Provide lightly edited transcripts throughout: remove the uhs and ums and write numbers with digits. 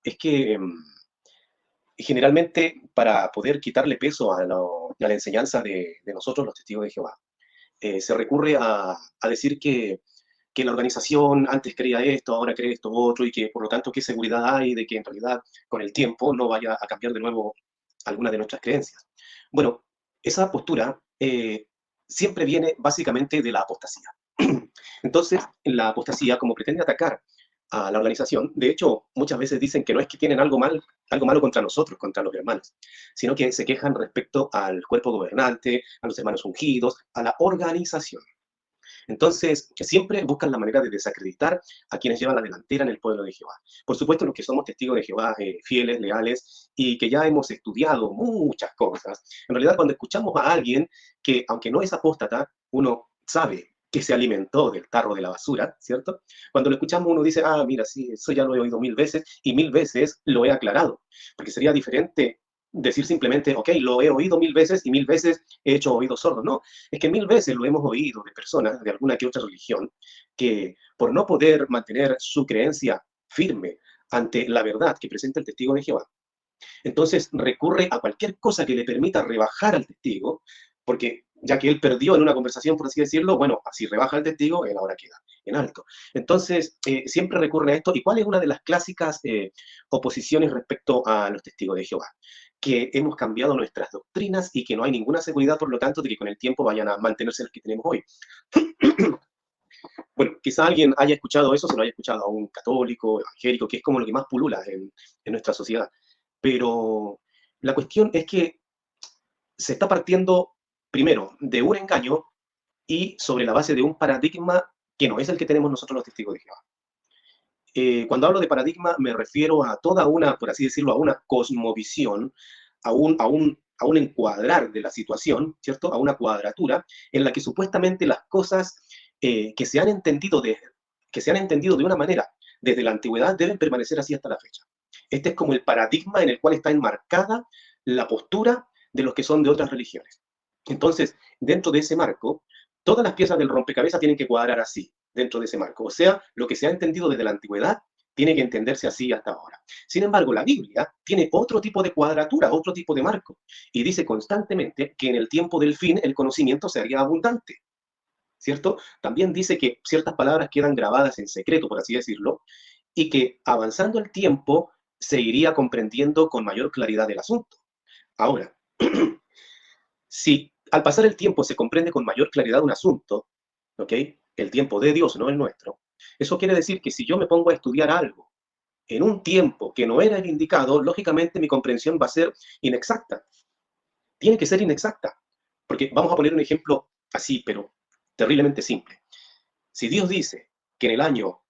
es que generalmente para poder quitarle peso a la enseñanza de nosotros, los testigos de Jehová, se recurre a decir que la organización antes creía esto, ahora cree esto otro, y que por lo tanto qué seguridad hay de que en realidad con el tiempo no vaya a cambiar de nuevo alguna de nuestras creencias. Bueno, esa postura siempre viene básicamente de la apostasía. Entonces, la apostasía, como pretende atacar a la organización, de hecho, muchas veces dicen que no es que tienen algo malo contra nosotros, contra los hermanos, sino que se quejan respecto al cuerpo gobernante, a los hermanos ungidos, a la organización. Entonces, siempre buscan la manera de desacreditar a quienes llevan la delantera en el pueblo de Jehová. Por supuesto, los que somos testigos de Jehová, fieles, leales, y que ya hemos estudiado muchas cosas, en realidad cuando escuchamos a alguien que, aunque no es apóstata, uno sabe que se alimentó del tarro de la basura, ¿cierto? Cuando lo escuchamos uno dice, ah, mira, sí, eso ya lo he oído 1000 veces y 1000 veces lo he aclarado, porque sería diferente decir simplemente, ok, lo he oído 1000 veces y 1000 veces he hecho oídos sordos. No, es que 1000 veces lo hemos oído de personas de alguna que otra religión que por no poder mantener su creencia firme ante la verdad que presenta el testigo de Jehová, entonces recurre a cualquier cosa que le permita rebajar al testigo, porque ya que él perdió en una conversación, por así decirlo, bueno, así rebaja al testigo, él ahora queda en alto. Entonces, siempre recurre a esto. ¿Y cuál es una de las clásicas oposiciones respecto a los testigos de Jehová? Que hemos cambiado nuestras doctrinas y que no hay ninguna seguridad, por lo tanto, de que con el tiempo vayan a mantenerse las que tenemos hoy. Bueno, quizá alguien haya escuchado eso, se lo haya escuchado a un católico, evangélico, que es como lo que más pulula en nuestra sociedad. Pero la cuestión es que se está partiendo, primero, de un engaño y sobre la base de un paradigma que no es el que tenemos nosotros los testigos de Jehová. Cuando hablo de paradigma me refiero a toda una, por así decirlo, a una cosmovisión, a un encuadrar de la situación, ¿cierto? A una cuadratura en la que supuestamente las cosas que se han entendido de una manera desde la antigüedad deben permanecer así hasta la fecha. Este es como el paradigma en el cual está enmarcada la postura de los que son de otras religiones. Entonces, dentro de ese marco, todas las piezas del rompecabezas tienen que cuadrar así, dentro de ese marco. O sea, lo que se ha entendido desde la antigüedad tiene que entenderse así hasta ahora. Sin embargo, la Biblia tiene otro tipo de cuadratura, otro tipo de marco, y dice constantemente que en el tiempo del fin el conocimiento sería abundante, ¿cierto? También dice que ciertas palabras quedan grabadas en secreto, por así decirlo, y que avanzando el tiempo se iría comprendiendo con mayor claridad el asunto. Ahora, si al pasar el tiempo se comprende con mayor claridad un asunto, ¿ok? El tiempo de Dios, no el nuestro, eso quiere decir que si yo me pongo a estudiar algo en un tiempo que no era el indicado, lógicamente mi comprensión va a ser inexacta. Tiene que ser inexacta. Porque vamos a poner un ejemplo así, pero terriblemente simple. Si Dios dice que en el año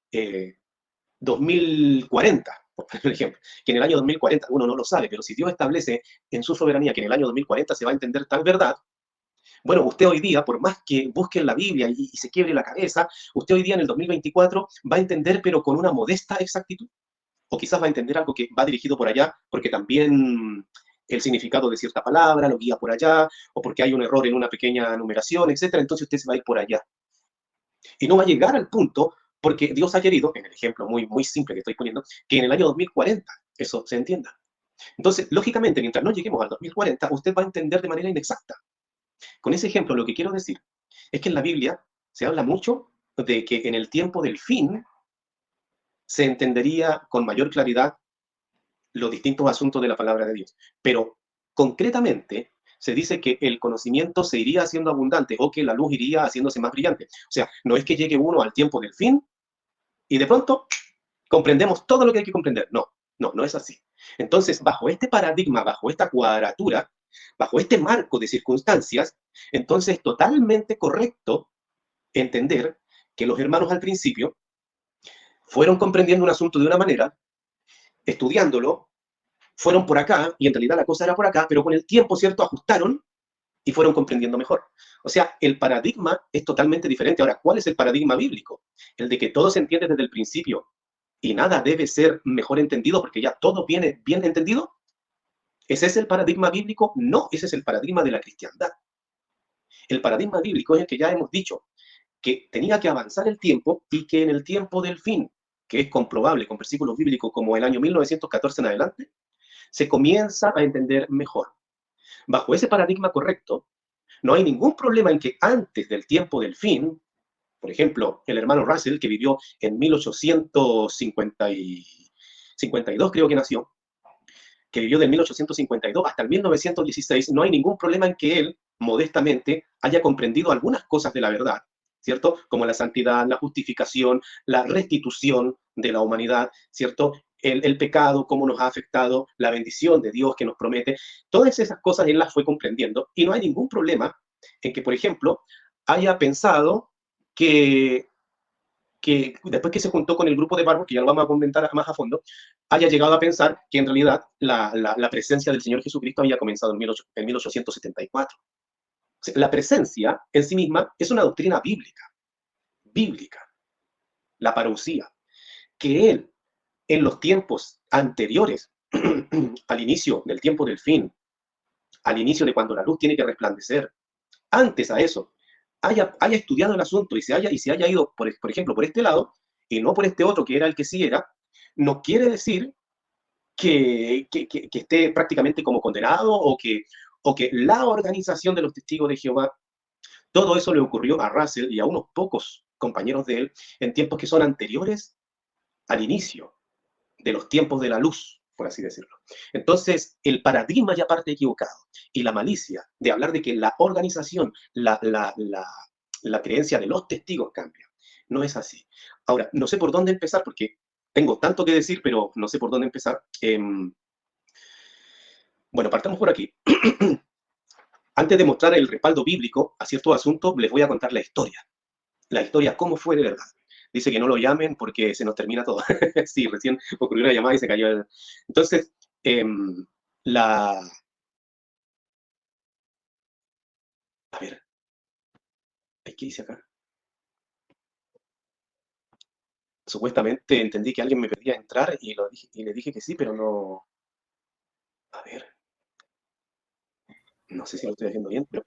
2040, por ejemplo, que en el año 2040, uno no lo sabe, pero si Dios establece en su soberanía que en el año 2040 se va a entender tal verdad, bueno, usted hoy día, por más que busque en la Biblia y se quiebre la cabeza, usted hoy día en el 2024 va a entender, pero con una modesta exactitud. O quizás va a entender algo que va dirigido por allá, porque también el significado de cierta palabra lo guía por allá, o porque hay un error en una pequeña numeración, etcétera. Entonces usted se va a ir por allá. Y no va a llegar al punto, porque Dios ha querido, en el ejemplo muy, muy simple que estoy poniendo, que en el año 2040 eso se entienda. Entonces, lógicamente, mientras no lleguemos al 2040, usted va a entender de manera inexacta. Con ese ejemplo, lo que quiero decir es que en la Biblia se habla mucho de que en el tiempo del fin se entendería con mayor claridad los distintos asuntos de la palabra de Dios. Pero concretamente se dice que el conocimiento se iría haciendo abundante o que la luz iría haciéndose más brillante. O sea, no es que llegue uno al tiempo del fin y de pronto comprendemos todo lo que hay que comprender. No, no, no es así. Entonces, bajo este paradigma, bajo esta cuadratura, bajo este marco de circunstancias, entonces es totalmente correcto entender que los hermanos al principio fueron comprendiendo un asunto de una manera, estudiándolo, fueron por acá, y en realidad la cosa era por acá, pero con el tiempo, ¿cierto?, ajustaron y fueron comprendiendo mejor. O sea, el paradigma es totalmente diferente. Ahora, ¿cuál es el paradigma bíblico? El de que todo se entiende desde el principio y nada debe ser mejor entendido porque ya todo viene bien entendido. ¿Ese es el paradigma bíblico? No, ese es el paradigma de la cristiandad. El paradigma bíblico es el que ya hemos dicho, que tenía que avanzar el tiempo y que en el tiempo del fin que es comprobable con versículos bíblicos como el año 1914 en adelante, se comienza a entender mejor. Bajo ese paradigma correcto, no hay ningún problema en que antes del tiempo del fin, por ejemplo, el hermano Russell, que vivió en 1852, creo que nació, que vivió del 1852 hasta el 1916, no hay ningún problema en que él, modestamente, haya comprendido algunas cosas de la verdad, ¿cierto? Como la santidad, la justificación, la restitución de la humanidad, ¿cierto? El pecado, cómo nos ha afectado, la bendición de Dios que nos promete. Todas esas cosas él las fue comprendiendo y no hay ningún problema en que, por ejemplo, haya pensado que después que se juntó con el grupo de Barbo, que ya lo vamos a comentar más a fondo, haya llegado a pensar que en realidad la presencia del Señor Jesucristo había comenzado en 1874. O sea, la presencia en sí misma es una doctrina bíblica, la parousia, que Él, en los tiempos anteriores al inicio del tiempo del fin, al inicio de cuando la luz tiene que resplandecer, antes a eso, haya estudiado el asunto y se haya ido, por ejemplo, por este lado y no por este otro que era el que sí era, no quiere decir que esté prácticamente como condenado o que la organización de los testigos de Jehová, todo eso le ocurrió a Russell y a unos pocos compañeros de él en tiempos que son anteriores al inicio de los tiempos de la luz, por así decirlo. Entonces, el paradigma ya parte equivocado y la malicia de hablar de que la organización, la creencia de los testigos cambia. No es así. Ahora, no sé por dónde empezar porque tengo tanto que decir, pero no sé por dónde empezar. Bueno, partamos por aquí. Antes de mostrar el respaldo bíblico a ciertos asuntos, les voy a contar la historia. La historia, cómo fue de verdad. Dice que no lo llamen porque se nos termina todo. Sí, recién ocurrió una llamada y se cayó. Entonces, la... A ver, ¿qué dice acá? Supuestamente entendí que alguien me pedía entrar y le dije que sí, pero no... A ver, no sé si lo estoy haciendo bien, pero...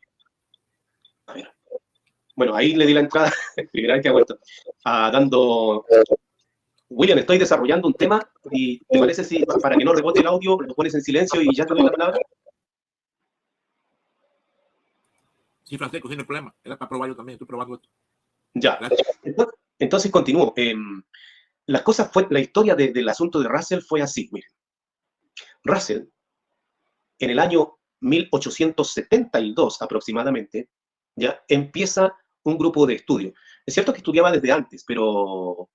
A ver. Bueno, ahí le di la entrada, primera vez que hago esto, dando... William, estoy desarrollando un tema y ¿te parece si para que no rebote el audio lo pones en silencio y ya te doy la palabra? Sí, Francisco, sin problema. Era para probar yo también, estoy probando esto. Ya. Entonces continúo. La historia del asunto de Russell fue así. Miren. Russell, en el año 1872 aproximadamente, ya empieza un grupo de estudio. Es cierto que estudiaba desde antes, pero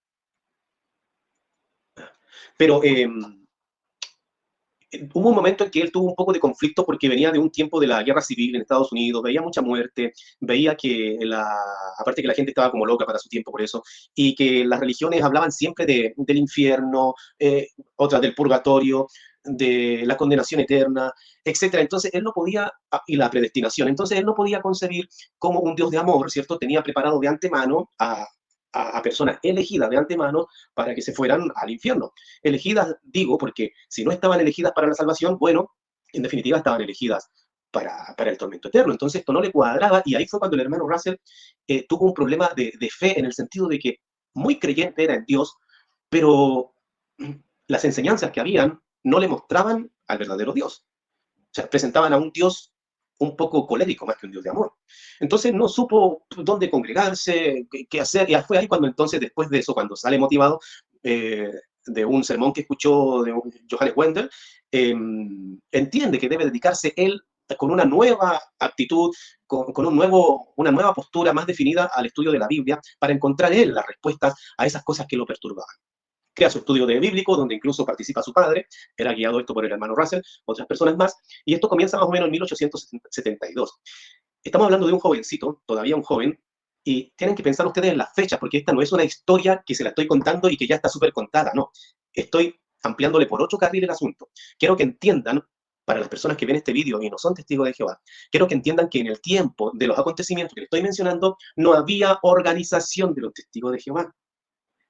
hubo un momento en que él tuvo un poco de conflicto porque venía de un tiempo de la guerra civil en Estados Unidos, veía mucha muerte, veía que aparte que la gente estaba como loca para su tiempo por eso, y que las religiones hablaban siempre del infierno, otras del purgatorio, de la condenación eterna, etcétera. Entonces él no podía, y la predestinación, entonces él no podía concebir cómo un Dios de amor, ¿cierto? Tenía preparado de antemano a personas elegidas de antemano para que se fueran al infierno. Elegidas, digo, porque si no estaban elegidas para la salvación, bueno, en definitiva estaban elegidas para el tormento eterno. Entonces esto no le cuadraba y ahí fue cuando el hermano Russell tuvo un problema de fe en el sentido de que muy creyente era en Dios, pero las enseñanzas que habían no le mostraban al verdadero Dios. O sea, presentaban a un Dios un poco colérico más que un Dios de amor. Entonces no supo dónde congregarse, qué hacer, y fue ahí cuando entonces, después de eso, cuando sale motivado de un sermón que escuchó de Johannes Wendell, entiende que debe dedicarse él con una nueva actitud, con una nueva postura más definida al estudio de la Biblia, para encontrar él las respuestas a esas cosas que lo perturbaban. Crea su estudio de bíblico, donde incluso participa su padre, era guiado esto por el hermano Russell, otras personas más, y esto comienza más o menos en 1872. Estamos hablando de un jovencito, todavía un joven, y tienen que pensar ustedes en las fechas, porque esta no es una historia que se la estoy contando y que ya está súper contada, no. Estoy ampliándole por otro carril el asunto. Quiero que entiendan, para las personas que ven este vídeo y no son testigos de Jehová, quiero que entiendan que en el tiempo de los acontecimientos que les estoy mencionando, no había organización de los testigos de Jehová.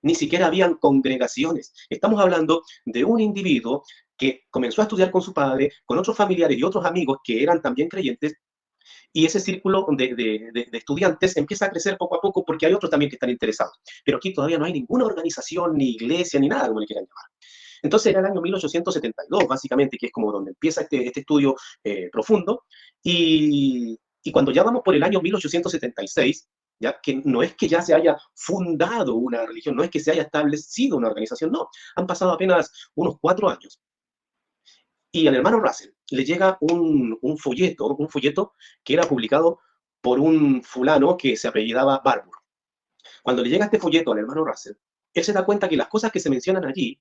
Ni siquiera habían congregaciones. Estamos hablando de un individuo que comenzó a estudiar con su padre, con otros familiares y otros amigos que eran también creyentes, Y ese círculo de estudiantes empieza a crecer poco a poco porque hay otros también que están interesados. Pero aquí todavía no hay ninguna organización, ni iglesia, ni nada, como le quieran llamar. Entonces era el año 1872, básicamente, que es como donde empieza este estudio profundo. Y cuando ya vamos por el año 1876, ¿ya? Que no es que ya se haya fundado una religión, no es que se haya establecido una organización, no. Han pasado apenas unos 4 años. Y al hermano Russell le llega un folleto que era publicado por un fulano que se apellidaba Barbour. Cuando le llega este folleto al hermano Russell, él se da cuenta que las cosas que se mencionan allí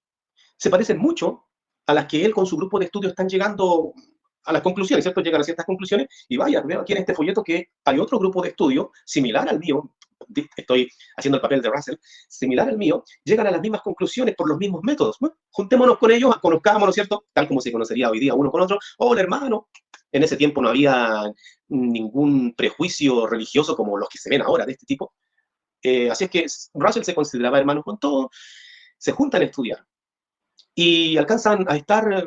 se parecen mucho a las que él con su grupo de estudio están llegando a las conclusiones, ¿cierto? Llegan a ciertas conclusiones y vaya, veo aquí en este folleto que hay otro grupo de estudio similar al mío, estoy haciendo el papel de Russell, similar al mío, llegan a las mismas conclusiones por los mismos métodos. Bueno, juntémonos con ellos, conozcámonos, ¿cierto? Tal como se conocería hoy día uno con otro. Hola, hermano. En ese tiempo no había ningún prejuicio religioso como los que se ven ahora de este tipo. Así es que Russell se consideraba hermano con todo, se juntan a estudiar y alcanzan a estar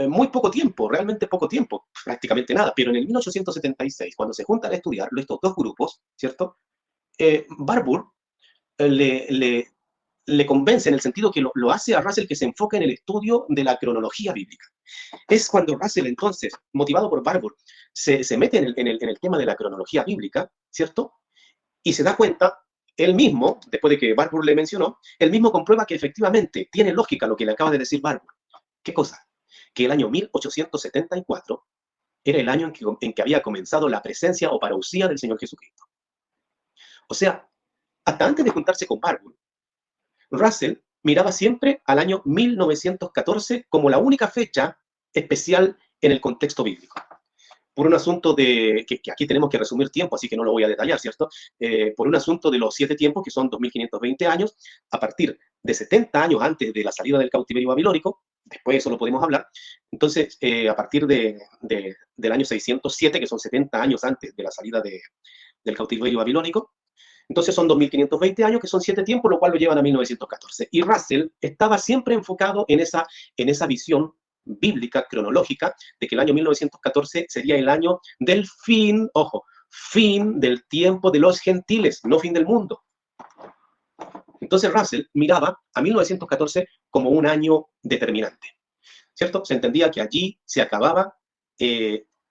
muy poco tiempo, realmente poco tiempo, prácticamente nada, pero en el 1876, cuando se juntan a estudiar estos dos grupos, ¿cierto? Barbour le convence en el sentido que lo hace a Russell que se enfoque en el estudio de la cronología bíblica. Es cuando Russell entonces, motivado por Barbour, se mete en el tema de la cronología bíblica, ¿cierto? Y se da cuenta, él mismo, después de que Barbour le mencionó, él mismo comprueba que efectivamente tiene lógica lo que le acaba de decir Barbour. ¿Qué cosa? Que el año 1874 era el año en que había comenzado la presencia o parousia del Señor Jesucristo. O sea, hasta antes de juntarse con Barbour, Russell miraba siempre al año 1914 como la única fecha especial en el contexto bíblico. Por un asunto de, que aquí tenemos que resumir tiempo, así que no lo voy a detallar, ¿cierto? Por un asunto de los 7 tiempos, que son 2520 años, a partir de 70 años antes de la salida del cautiverio babilónico, después eso lo podemos hablar, entonces a partir del año 607, que son 70 años antes de la salida del cautiverio babilónico, entonces son 2520 años, que son 7 tiempos, lo cual lo llevan a 1914. Y Russell estaba siempre enfocado en esa visión bíblica, cronológica, de que el año 1914 sería el año del fin, ojo, fin del tiempo de los gentiles, no fin del mundo. Entonces Russell miraba a 1914 como un año determinante, ¿cierto? Se entendía que allí se acababa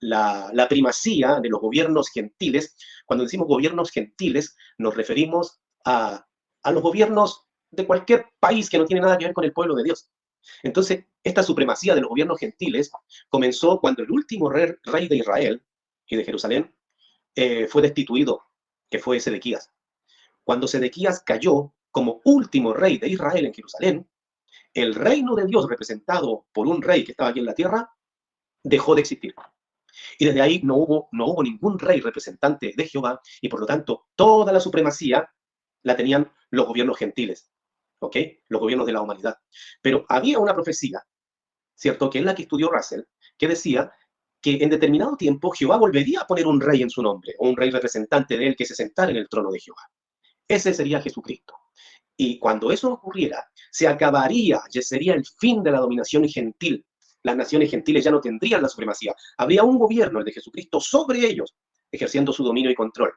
la primacía de los gobiernos gentiles. Cuando decimos gobiernos gentiles, nos referimos a los gobiernos de cualquier país que no tiene nada que ver con el pueblo de Dios. Entonces, esta supremacía de los gobiernos gentiles comenzó cuando el último rey de Israel y de Jerusalén fue destituido, que fue Sedequías. Cuando Sedequías cayó como último rey de Israel en Jerusalén, el reino de Dios representado por un rey que estaba aquí en la tierra dejó de existir. Y desde ahí no hubo ningún rey representante de Jehová, y por lo tanto toda la supremacía la tenían los gobiernos gentiles, ¿ok? Los gobiernos de la humanidad. Pero había una profecía, ¿cierto? Que es la que estudió Russell, que decía que en determinado tiempo Jehová volvería a poner un rey en su nombre, o un rey representante de él que se sentara en el trono de Jehová. Ese sería Jesucristo. Y cuando eso ocurriera, se acabaría, ya sería el fin de la dominación gentil. Las naciones gentiles ya no tendrían la supremacía. Habría un gobierno, el de Jesucristo, sobre ellos, ejerciendo su dominio y control.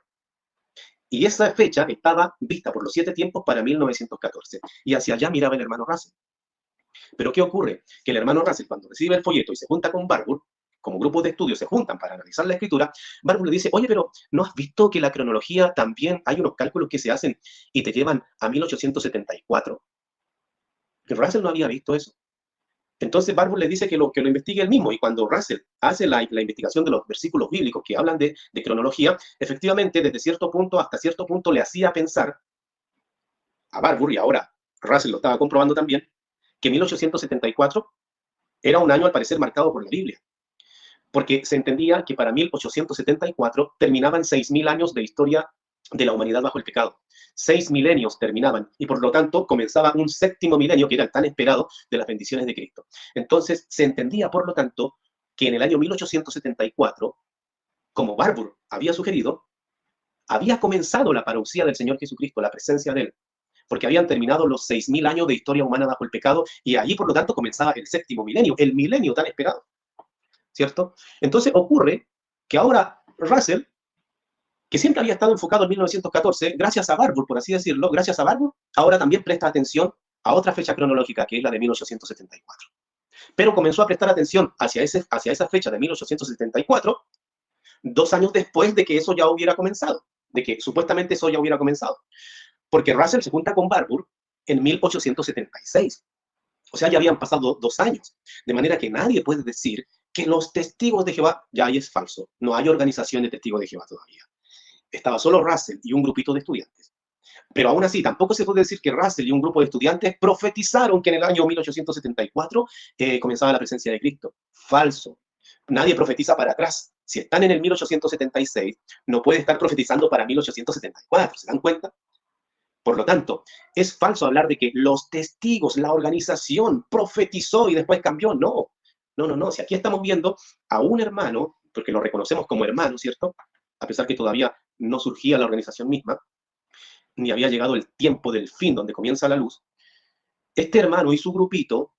Y esa fecha estaba vista por los 7 tiempos para 1914. Y hacia allá miraba el hermano Russell. Pero ¿qué ocurre? Que el hermano Russell, cuando recibe el folleto y se junta con Barbour, como grupos de estudio se juntan para analizar la escritura, Barbour le dice, oye, pero ¿no has visto que la cronología también hay unos cálculos que se hacen y te llevan a 1874? Y Russell no había visto eso. Entonces Barbour le dice que lo investigue él mismo, y cuando Russell hace la investigación de los versículos bíblicos que hablan de cronología, efectivamente desde cierto punto hasta cierto punto le hacía pensar a Barbour, y ahora Russell lo estaba comprobando también, que 1874 era un año al parecer marcado por la Biblia, porque se entendía que para 1874 terminaban 6.000 años de historia de la humanidad bajo el pecado. 6 milenios terminaban, y por lo tanto comenzaba un 7º milenio que era el tan esperado de las bendiciones de Cristo. Entonces se entendía, por lo tanto, que en el año 1874, como Barbour había sugerido, había comenzado la parousia del Señor Jesucristo, la presencia de él, porque habían terminado los 6.000 años de historia humana bajo el pecado, y allí, por lo tanto, comenzaba el 7º milenio, el milenio tan esperado, ¿cierto? Entonces ocurre que ahora Russell, que siempre había estado enfocado en 1914, gracias a Barbour, por así decirlo, gracias a Barbour, ahora también presta atención a otra fecha cronológica, que es la de 1874. Pero comenzó a prestar atención hacia esa fecha de 1874, 2 años después de que eso ya hubiera comenzado, de que supuestamente eso ya hubiera comenzado. Porque Russell se junta con Barbour en 1876. O sea, ya habían pasado 2 años. De manera que nadie puede decir que los testigos de Jehová, ya ahí es falso. No hay organización de testigos de Jehová todavía. Estaba solo Russell y un grupito de estudiantes. Pero aún así, tampoco se puede decir que Russell y un grupo de estudiantes profetizaron que en el año 1874 comenzaba la presencia de Cristo. Falso. Nadie profetiza para atrás. Si están en el 1876, no puede estar profetizando para 1874. ¿Se dan cuenta? Por lo tanto, es falso hablar de que los testigos, la organización, profetizó y después cambió. No, no, no, no. Si aquí estamos viendo a un hermano, porque lo reconocemos como hermano, ¿cierto? A pesar que todavía no surgía la organización misma, ni había llegado el tiempo del fin donde comienza la luz, este hermano y su grupito,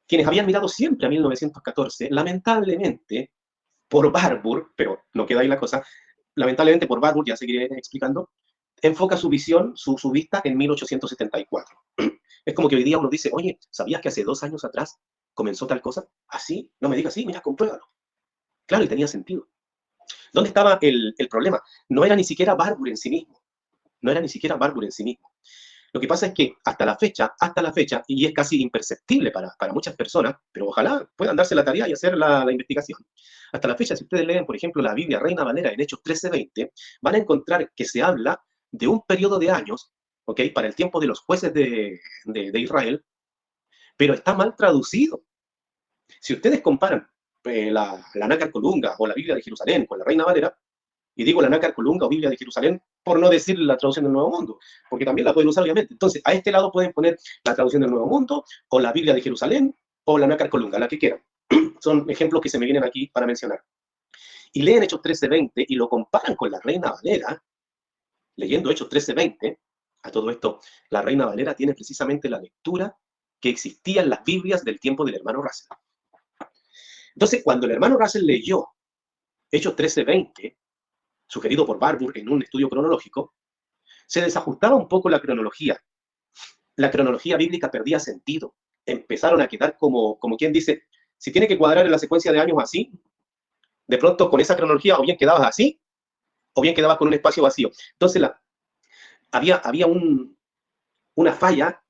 quienes habían mirado siempre a 1914, lamentablemente, por Barbour, pero no queda ahí la cosa, lamentablemente por Barbour, ya seguiré explicando, enfoca su visión, su vista en 1874. Es como que hoy día uno dice, oye, ¿sabías que hace 2 años atrás comenzó tal cosa? ¿Así? No me digas así, mira, compruébalo. Claro, y tenía sentido. ¿Dónde estaba el problema? No era ni siquiera Barbour en sí mismo. No era ni siquiera Barbour en sí mismo. Lo que pasa es que hasta la fecha, y es casi imperceptible para muchas personas, pero ojalá puedan darse la tarea y hacer la investigación. Hasta la fecha, si ustedes leen, por ejemplo, la Biblia Reina Valera en Hechos 13:20, van a encontrar que se habla de un periodo de años, ¿ok? Para el tiempo de los jueces de Israel, pero está mal traducido. Si ustedes comparan la Nácar Colunga o la Biblia de Jerusalén con la Reina Valera, y digo la Nácar Colunga o Biblia de Jerusalén, por no decir la traducción del Nuevo Mundo, porque también la pueden usar, obviamente. Entonces, a este lado pueden poner la traducción del Nuevo Mundo, o la Biblia de Jerusalén, o la Nácar Colunga, la que quieran. Son ejemplos que se me vienen aquí para mencionar. Y leen Hechos 13:20 y lo comparan con la Reina Valera, leyendo Hechos 13:20, a todo esto, la Reina Valera tiene precisamente la lectura que existía en las Biblias del tiempo del hermano Russell. Entonces, cuando el hermano Russell leyó Hechos 13:20, sugerido por Barbour en un estudio cronológico, se desajustaba un poco la cronología. La cronología bíblica perdía sentido. Empezaron a quedar como quien dice, si tiene que cuadrar en la secuencia de años así, de pronto con esa cronología o bien quedabas así, o bien quedabas con un espacio vacío. Entonces había una falla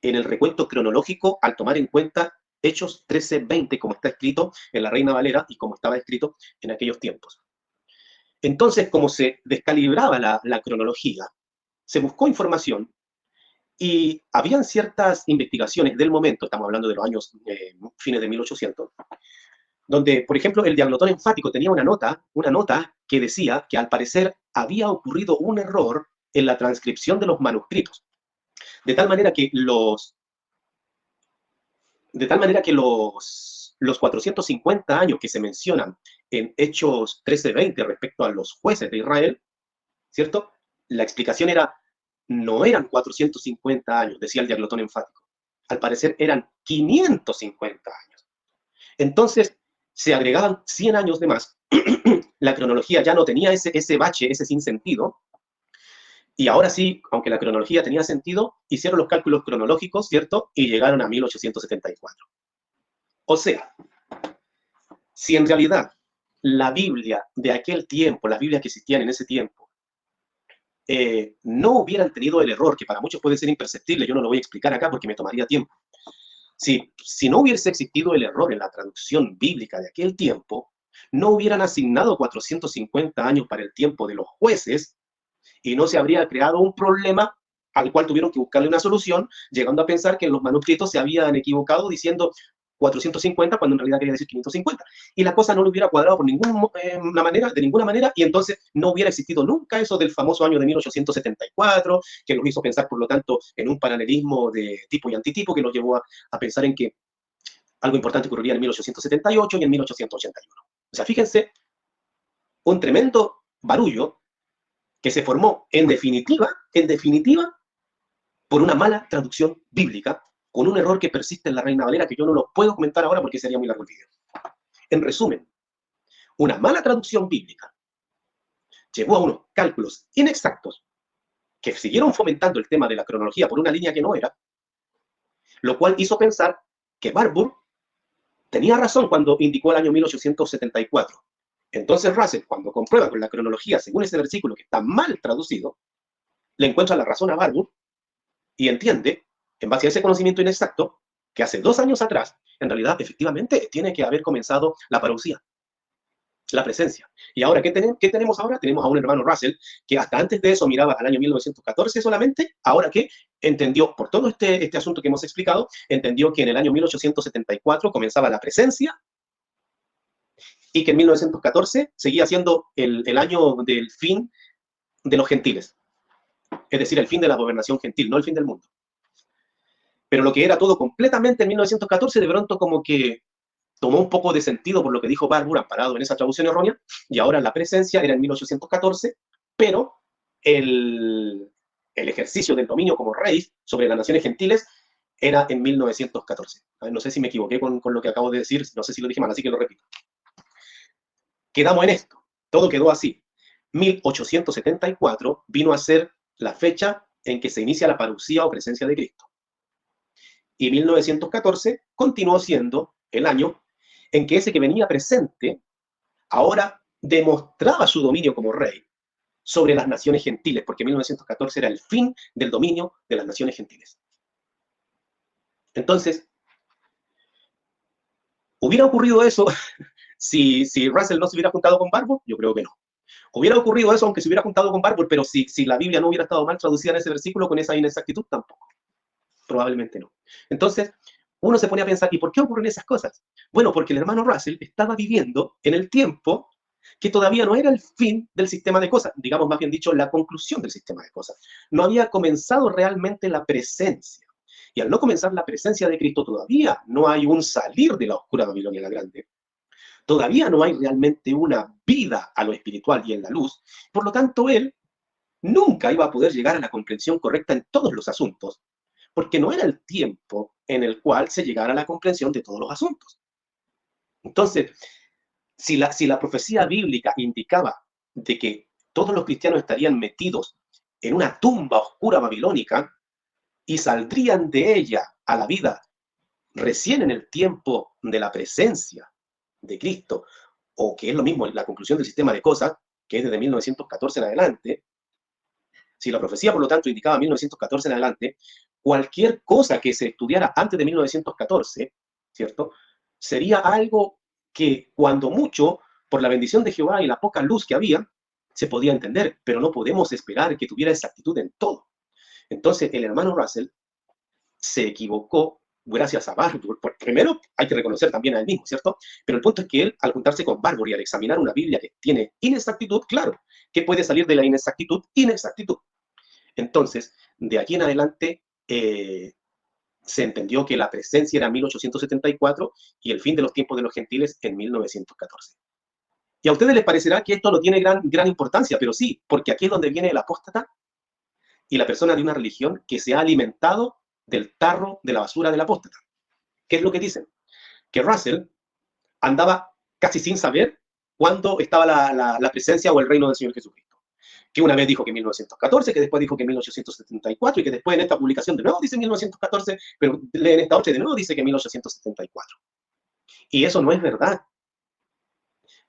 en el recuento cronológico al tomar en cuenta Hechos 13:20, como está escrito en la Reina Valera y como estaba escrito en aquellos tiempos. Entonces, como se descalibraba la cronología, se buscó información y habían ciertas investigaciones del momento, estamos hablando de los años fines de 1800, donde, por ejemplo, el Diaglotón Enfático tenía una nota que decía que al parecer había ocurrido un error en la transcripción de los manuscritos, de tal manera que los 450 años que se mencionan en Hechos 13:20 respecto a los jueces de Israel, ¿cierto? La explicación era, no eran 450 años, decía el Diaglotón Enfático. Al parecer eran 550 años. Entonces, se agregaban 100 años de más. La cronología ya no tenía ese bache, ese sinsentido. Y ahora sí, aunque la cronología tenía sentido, hicieron los cálculos cronológicos, ¿cierto? Y llegaron a 1874. O sea, si en realidad la Biblia de aquel tiempo, las Biblias que existían en ese tiempo, no hubieran tenido el error, que para muchos puede ser imperceptible, yo no lo voy a explicar acá porque me tomaría tiempo. Si no hubiese existido el error en la traducción bíblica de aquel tiempo, no hubieran asignado 450 años para el tiempo de los jueces y no se habría creado un problema al cual tuvieron que buscarle una solución, llegando a pensar que en los manuscritos se habían equivocado diciendo 450 cuando en realidad quería decir 550. Y la cosa no lo hubiera cuadrado de ninguna manera, y entonces no hubiera existido nunca eso del famoso año de 1874, que nos hizo pensar, por lo tanto, en un paralelismo de tipo y antitipo, que nos llevó a pensar en que algo importante ocurriría en 1878 y en 1881. O sea, fíjense, un tremendo barullo que se formó en definitiva, por una mala traducción bíblica, con un error que persiste en la Reina Valera, que yo no lo puedo comentar ahora porque sería muy largo el video. En resumen, una mala traducción bíblica llevó a unos cálculos inexactos que siguieron fomentando el tema de la cronología por una línea que no era, lo cual hizo pensar que Barbour tenía razón cuando indicó el año 1874. Entonces Russell, cuando comprueba con la cronología según ese versículo que está mal traducido, le encuentra la razón a Barbour y entiende, en base a ese conocimiento inexacto, que hace 2 años atrás, en realidad, efectivamente, tiene que haber comenzado la parousia, la presencia. Y ahora, ¿qué tenemos ahora? Tenemos a un hermano Russell que hasta antes de eso miraba al año 1914 solamente, ahora que entendió, por todo este asunto que hemos explicado, entendió que en el año 1874 comenzaba la presencia y que en 1914 seguía siendo el año del fin de los gentiles, es decir, el fin de la gobernación gentil, no el fin del mundo. Pero lo que era todo completamente en 1914, de pronto como que tomó un poco de sentido por lo que dijo Barbour, amparado en esa traducción errónea, y ahora la presencia era en 1814, pero el ejercicio del dominio como rey sobre las naciones gentiles era en 1914. No sé si me equivoqué con lo que acabo de decir, no sé si lo dije mal, así que lo repito. Quedamos en esto, todo quedó así. 1874 vino a ser la fecha en que se inicia la parucía o presencia de Cristo. Y 1914 continuó siendo el año en que ese que venía presente ahora demostraba su dominio como rey sobre las naciones gentiles, porque 1914 era el fin del dominio de las naciones gentiles. Entonces, ¿hubiera ocurrido eso si Russell no se hubiera juntado con Barbour? Yo creo que no. Hubiera ocurrido eso aunque se hubiera juntado con Barbour, pero si la Biblia no hubiera estado mal traducida en ese versículo con esa inexactitud, tampoco. Probablemente no. Entonces, uno se pone a pensar, ¿y por qué ocurren esas cosas? Bueno, porque el hermano Russell estaba viviendo en el tiempo que todavía no era el fin del sistema de cosas, digamos más bien dicho, la conclusión del sistema de cosas. No había comenzado realmente la presencia. Y al no comenzar la presencia de Cristo, todavía no hay un salir de la oscura Babilonia la Grande. Todavía no hay realmente una vida a lo espiritual y en la luz. Por lo tanto, él nunca iba a poder llegar a la comprensión correcta en todos los asuntos, porque no era el tiempo en el cual se llegara a la comprensión de todos los asuntos. Entonces, si la profecía bíblica indicaba de que todos los cristianos estarían metidos en una tumba oscura babilónica y saldrían de ella a la vida recién en el tiempo de la presencia de Cristo, o que es lo mismo la conclusión del sistema de cosas, que es desde 1914 en adelante, si la profecía, por lo tanto, indicaba 1914 en adelante, cualquier cosa que se estudiara antes de 1914, ¿cierto? Sería algo que, cuando mucho, por la bendición de Jehová y la poca luz que había, se podía entender, pero no podemos esperar que tuviera exactitud en todo. Entonces, el hermano Russell se equivocó gracias a Barbour. Primero, hay que reconocer también a él mismo, ¿cierto? Pero el punto es que él, al juntarse con Barbour y al examinar una Biblia que tiene inexactitud, claro, ¿qué puede salir de la inexactitud? Inexactitud. Entonces, de aquí en adelante, se entendió que la presencia era 1874 y el fin de los tiempos de los gentiles en 1914. Y a ustedes les parecerá que esto no tiene gran importancia, pero sí, porque aquí es donde viene el apóstata y la persona de una religión que se ha alimentado del tarro de la basura del apóstata. ¿Qué es lo que dicen? Que Russell andaba casi sin saber cuándo estaba la presencia o el reino del Señor Jesucristo. Que una vez dijo que 1914, que después dijo que 1874 y que después en esta publicación de nuevo dice 1914, pero en esta otra de nuevo dice que 1874. Y eso no es verdad.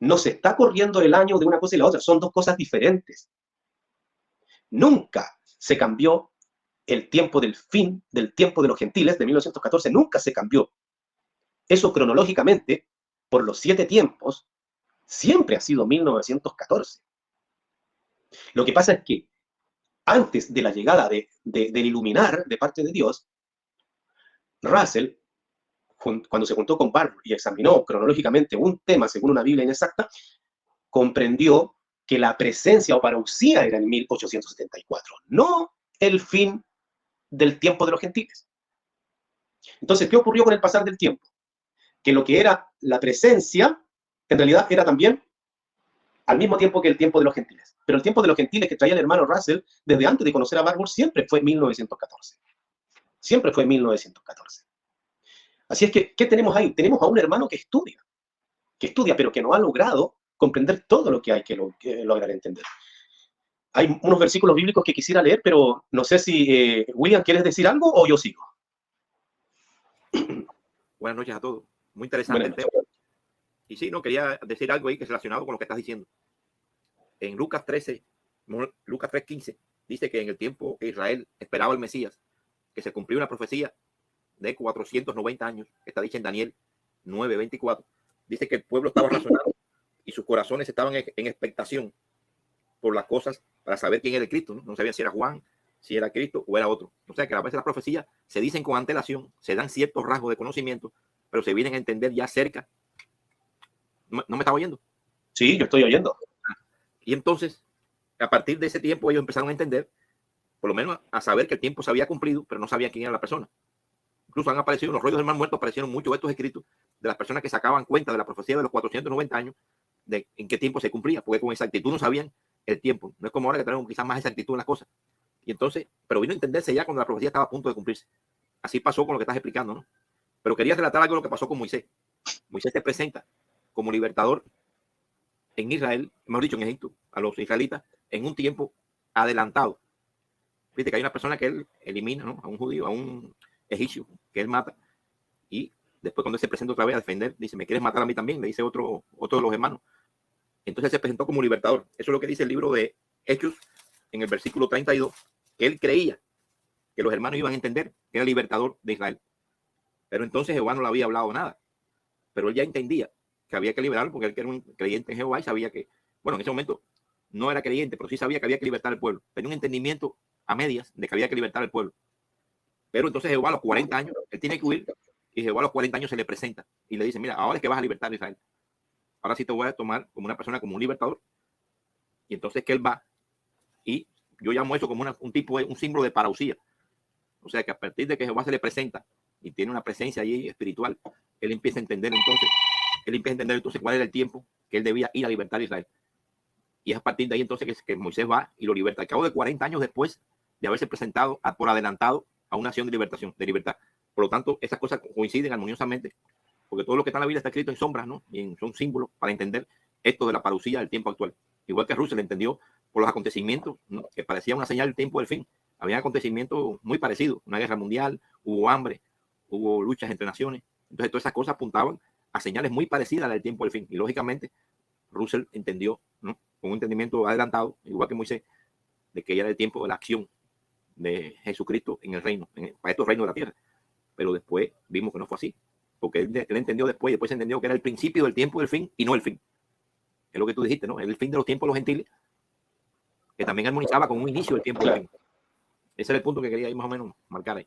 No se está corriendo el año de una cosa y la otra, son dos cosas diferentes. Nunca se cambió el tiempo del fin del tiempo de los gentiles de 1914, nunca se cambió. Eso cronológicamente, por los 7 tiempos, siempre ha sido 1914. Lo que pasa es que antes de la llegada del iluminar de parte de Dios, Russell, cuando se juntó con Barbour y examinó cronológicamente un tema según una Biblia inexacta, comprendió que la presencia o parousia era en 1874, no el fin del tiempo de los gentiles. Entonces, ¿qué ocurrió con el pasar del tiempo? Que lo que era la presencia, en realidad era también al mismo tiempo que el tiempo de los gentiles. Pero el tiempo de los gentiles que traía el hermano Russell, desde antes de conocer a Barbour, siempre fue 1914. Siempre fue 1914. Así es que, ¿qué tenemos ahí? Tenemos a un hermano que estudia, pero que no ha logrado comprender todo lo que hay que lograr entender. hay unos versículos bíblicos que quisiera leer, pero no sé si, William, ¿quieres decir algo o yo sigo? Buenas noches a todos. Muy interesante Buenas el noches. tema. Y sí, no, quería decir algo ahí que es relacionado con lo que estás diciendo. En Lucas 13, Lucas 3:15, dice que en el tiempo que Israel esperaba al Mesías, que se cumplió una profecía de 490 años, que está dicha en Daniel 9:24, dice que el pueblo estaba razonando y sus corazones estaban en expectación por las cosas para saber quién era el Cristo. No sabían si era Juan, si era Cristo o era otro. O sea que a veces las profecías se dicen con antelación, se dan ciertos rasgos de conocimiento, pero se vienen a entender ya cerca. ¿No me estaba oyendo? Sí, yo estoy oyendo. Y entonces, a partir de ese tiempo, ellos empezaron a entender, por lo menos a saber que el tiempo se había cumplido, pero no sabían quién era la persona. Incluso han aparecido en los rollos del mar muerto, aparecieron muchos de estos escritos de las personas que sacaban cuenta de la profecía de los 490 años, de en qué tiempo se cumplía, porque con exactitud no sabían el tiempo. No es como ahora que tenemos quizás más exactitud en las cosas. Y entonces, pero vino a entenderse ya cuando la profecía estaba a punto de cumplirse. Así pasó con lo que estás explicando, ¿no? Pero quería relatar algo de lo que pasó con Moisés. Moisés se presenta como libertador en Israel, mejor dicho, en Egipto, a los israelitas, en un tiempo adelantado. Fíjate que hay una persona que él elimina, ¿no? A un judío, a un egipcio, que él mata, y después cuando se presenta otra vez a defender, dice, ¿me quieres matar a mí también? Le dice otro de los hermanos. Entonces se presentó como libertador. Eso es lo que dice el libro de Hechos, en el versículo 32, que él creía que los hermanos iban a entender que era libertador de Israel. Pero entonces Jehová no le había hablado nada. Pero él ya entendía que había que liberarlo porque él era un creyente en Jehová y sabía que, bueno, en ese momento no era creyente, pero sí sabía que había que libertar al pueblo. Tenía un entendimiento a medias de que había que libertar al pueblo. Pero entonces Jehová a los 40 años, él tiene que huir, y Jehová a los 40 años se le presenta y le dice, mira, ahora es que vas a libertar a Israel. Ahora sí te voy a tomar como una persona, como un libertador. Y entonces que él va, y yo llamo eso como un símbolo de parusía. O sea que a partir de que Jehová se le presenta y tiene una presencia allí espiritual, él empieza a entender entonces cuál era el tiempo que él debía ir a libertar a Israel. Y es a partir de ahí entonces que Moisés va y lo liberta. Al cabo de 40 años después de haberse presentado por adelantado a una acción de liberación, de libertad. Por lo tanto, esas cosas coinciden armoniosamente, porque todo lo que está en la Biblia está escrito en sombras, ¿no? Y son símbolos para entender esto de la parusía del tiempo actual. Igual que Russell entendió por los acontecimientos, ¿no? Que parecía una señal del tiempo del fin. Había acontecimientos muy parecidos, una guerra mundial, hubo hambre, hubo luchas entre naciones. Entonces todas esas cosas apuntaban a señales muy parecidas a las del tiempo del fin. Y lógicamente Russell entendió, ¿no? Con un entendimiento adelantado, igual que Moisés, de que ya era el tiempo de la acción de Jesucristo en el reino, para estos reinos de la tierra. Pero después vimos que no fue así, porque él entendió después entendió que era el principio del tiempo del fin y no el fin. Es lo que tú dijiste, ¿no? El fin de los tiempos de los gentiles, que también armonizaba con un inicio del tiempo del fin. Ese era el punto que quería ir más o menos marcar ahí.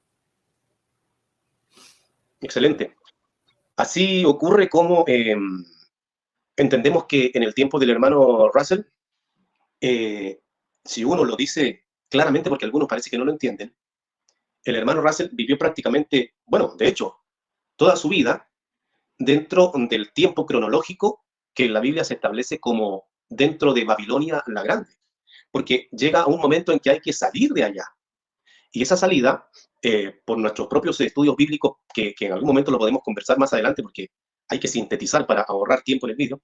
Excelente. Así ocurre como entendemos que en el tiempo del hermano Russell, si uno lo dice claramente, porque algunos parece que no lo entienden, el hermano Russell vivió prácticamente, bueno, de hecho, toda su vida dentro del tiempo cronológico que en la Biblia se establece como dentro de Babilonia la Grande, porque llega un momento en que hay que salir de allá. Y esa salida, por nuestros propios estudios bíblicos, que en algún momento lo podemos conversar más adelante, porque hay que sintetizar para ahorrar tiempo en el vídeo,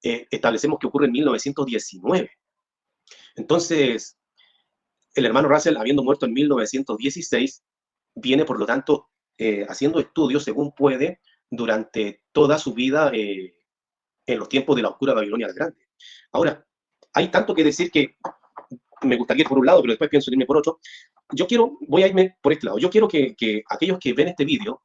establecemos que ocurre en 1919. Entonces, el hermano Russell, habiendo muerto en 1916, viene, por lo tanto, haciendo estudios, según puede, durante toda su vida en los tiempos de la oscura Babilonia la Grande. Ahora, hay tanto que decir que me gustaría ir por un lado, pero después pienso irme por otro. Voy a irme por este lado. Yo quiero que aquellos que ven este vídeo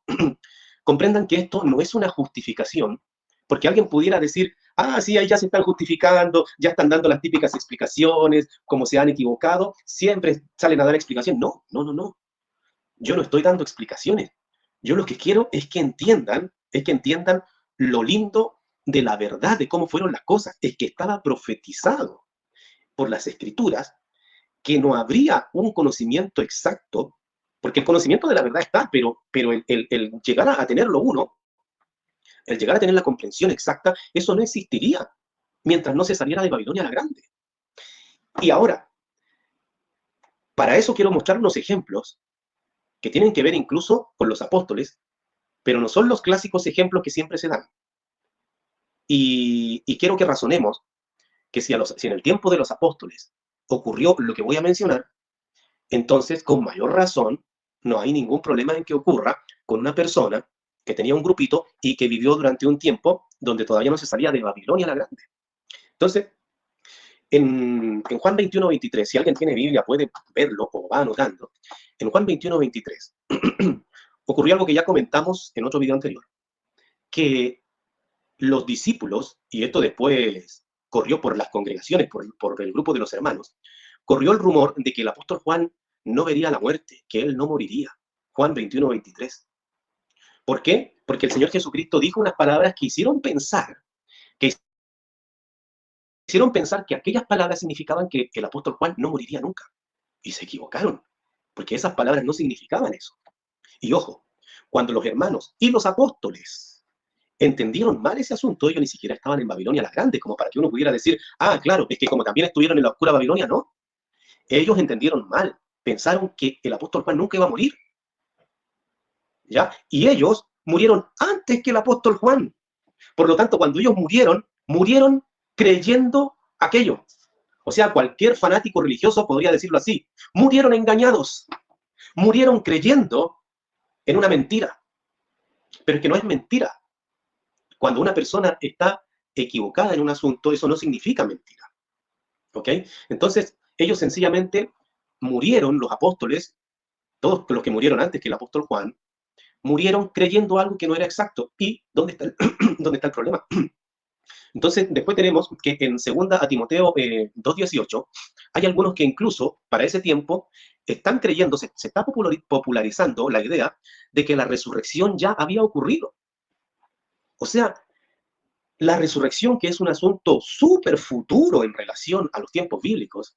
comprendan que esto no es una justificación, porque alguien pudiera decir, ah, sí, ahí ya se están justificando, ya están dando las típicas explicaciones, como se han equivocado, siempre salen a dar explicación. No, no, no, no. Yo no estoy dando explicaciones. Yo lo que quiero es que entiendan lo lindo de la verdad, de cómo fueron las cosas. Es que estaba profetizado por las escrituras que no habría un conocimiento exacto, porque el conocimiento de la verdad está, pero el llegar a tenerlo uno, el llegar a tener la comprensión exacta, eso no existiría mientras no se saliera de Babilonia la Grande. Y ahora, para eso quiero mostrar unos ejemplos que tienen que ver incluso con los apóstoles, pero no son los clásicos ejemplos que siempre se dan. Y quiero que razonemos que si en el tiempo de los apóstoles ocurrió lo que voy a mencionar, entonces con mayor razón no hay ningún problema en que ocurra con una persona que tenía un grupito y que vivió durante un tiempo donde todavía no se salía de Babilonia la Grande. Entonces, en Juan 21:23, si alguien tiene Biblia puede verlo o va anotando, en Juan 21:23 ocurrió algo que ya comentamos en otro video anterior, que los discípulos, y esto después corrió por las congregaciones, por el grupo de los hermanos, corrió el rumor de que el apóstol Juan no vería la muerte, que él no moriría. Juan 21:23. ¿Por qué? Porque el Señor Jesucristo dijo unas palabras que que hicieron pensar que aquellas palabras significaban que el apóstol Juan no moriría nunca. Y se equivocaron, porque esas palabras no significaban eso. Y ojo, cuando los hermanos y los apóstoles entendieron mal ese asunto, ellos ni siquiera estaban en Babilonia la Grande, como para que uno pudiera decir, ah, claro, es que como también estuvieron en la oscura Babilonia, no. Ellos entendieron mal, pensaron que el apóstol Juan nunca iba a morir, ¿ya? Y ellos murieron antes que el apóstol Juan. Por lo tanto, cuando ellos murieron creyendo aquello. O sea, cualquier fanático religioso podría decirlo así. Murieron engañados, murieron creyendo en una mentira. Pero es que no es mentira. Cuando una persona está equivocada en un asunto, eso no significa mentira. ¿Ok? Entonces, ellos sencillamente murieron, los apóstoles, todos los que murieron antes que el apóstol Juan, murieron creyendo algo que no era exacto. ¿Y dónde está dónde está el problema? Entonces, después tenemos que en 2 a Timoteo 2:18, hay algunos que incluso para ese tiempo están creyendo, se está popularizando la idea de que la resurrección ya había ocurrido. O sea, la resurrección, que es un asunto súper futuro en relación a los tiempos bíblicos,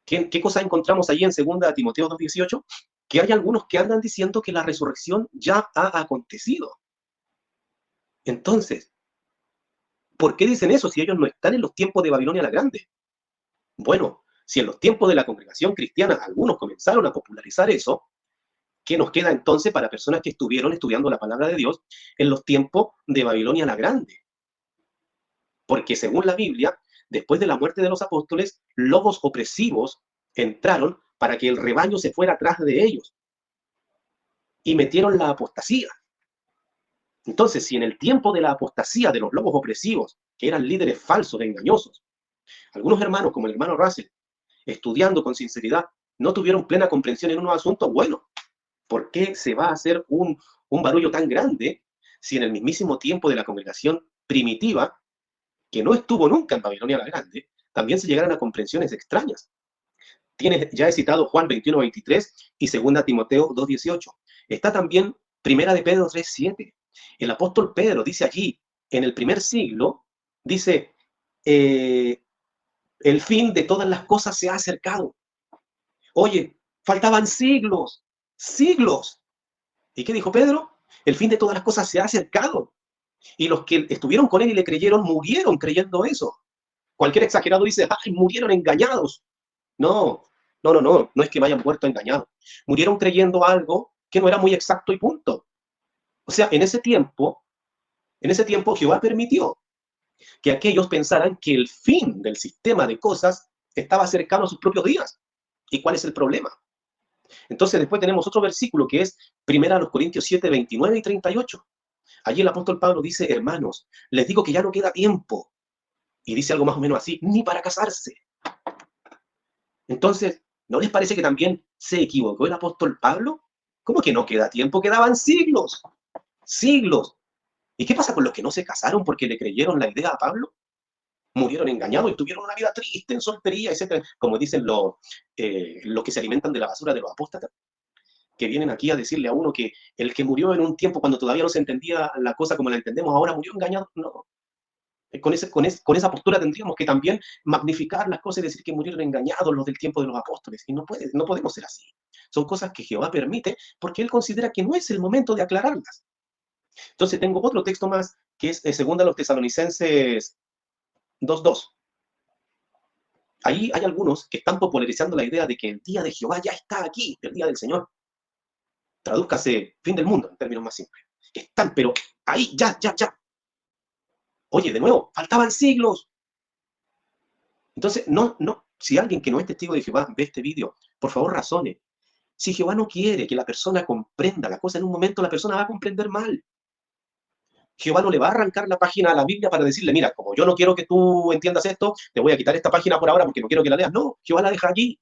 ¿qué cosa encontramos ahí en 2 Timoteo 2:18? Que hay algunos que andan diciendo que la resurrección ya ha acontecido. Entonces, ¿por qué dicen eso si ellos no están en los tiempos de Babilonia la Grande? Bueno, si en los tiempos de la congregación cristiana algunos comenzaron a popularizar eso, ¿qué nos queda entonces para personas que estuvieron estudiando la palabra de Dios en los tiempos de Babilonia la Grande? Porque según la Biblia, después de la muerte de los apóstoles, lobos opresivos entraron para que el rebaño se fuera atrás de ellos y metieron la apostasía. Entonces, si en el tiempo de la apostasía de los lobos opresivos, que eran líderes falsos e engañosos, algunos hermanos, como el hermano Russell, estudiando con sinceridad, no tuvieron plena comprensión en unos asuntos, bueno, ¿por qué se va a hacer un barullo tan grande si en el mismísimo tiempo de la congregación primitiva, que no estuvo nunca en Babilonia la Grande, también se llegaron a comprensiones extrañas? Ya he citado Juan 21:23 y 2 Timoteo 2:18. Está también 1 de Pedro 3:7. El apóstol Pedro dice allí, en el primer siglo, dice, el fin de todas las cosas se ha acercado. Oye, faltaban siglos, siglos. ¿Y qué dijo Pedro? El fin de todas las cosas se ha acercado. Y los que estuvieron con él y le creyeron, murieron creyendo eso. Cualquier exagerado dice, ¡ay, murieron engañados! No, no es que vayan muerto engañados. Murieron creyendo algo que no era muy exacto y punto. O sea, en ese tiempo Jehová permitió que aquellos pensaran que el fin del sistema de cosas estaba cercano a sus propios días. ¿Y cuál es el problema? Entonces después tenemos otro versículo que es 1 Corintios 7, 29 y 38. Allí el apóstol Pablo dice, hermanos, les digo que ya no queda tiempo. Y dice algo más o menos así, ni para casarse. Entonces, ¿no les parece que también se equivocó el apóstol Pablo? ¿Cómo que no queda tiempo? Quedaban siglos, siglos. ¿Y qué pasa con los que no se casaron porque le creyeron la idea a Pablo? Murieron engañados y tuvieron una vida triste en soltería, etcétera, como dicen los que se alimentan de la basura de los apóstatas, que vienen aquí a decirle a uno que el que murió en un tiempo cuando todavía no se entendía la cosa como la entendemos ahora, murió engañado. No, con esa postura tendríamos que también magnificar las cosas y decir que murieron engañados los del tiempo de los apóstoles. Y no podemos ser así. Son cosas que Jehová permite porque Él considera que no es el momento de aclararlas. Entonces tengo otro texto más que es 2 Tesalonicenses 2:2. Ahí hay algunos que están popularizando la idea de que el día de Jehová ya está aquí, el día del Señor. Tradúzcase fin del mundo en términos más simples. Están, pero ahí, ya. Oye, de nuevo, faltaban siglos. Entonces, no, Si alguien que no es testigo de Jehová ve este vídeo, por favor razone. Si Jehová no quiere que la persona comprenda la cosa en un momento, la persona va a comprender mal. Jehová no le va a arrancar la página a la Biblia para decirle, mira, como yo no quiero que tú entiendas esto, te voy a quitar esta página por ahora porque no quiero que la leas. No, Jehová la deja allí.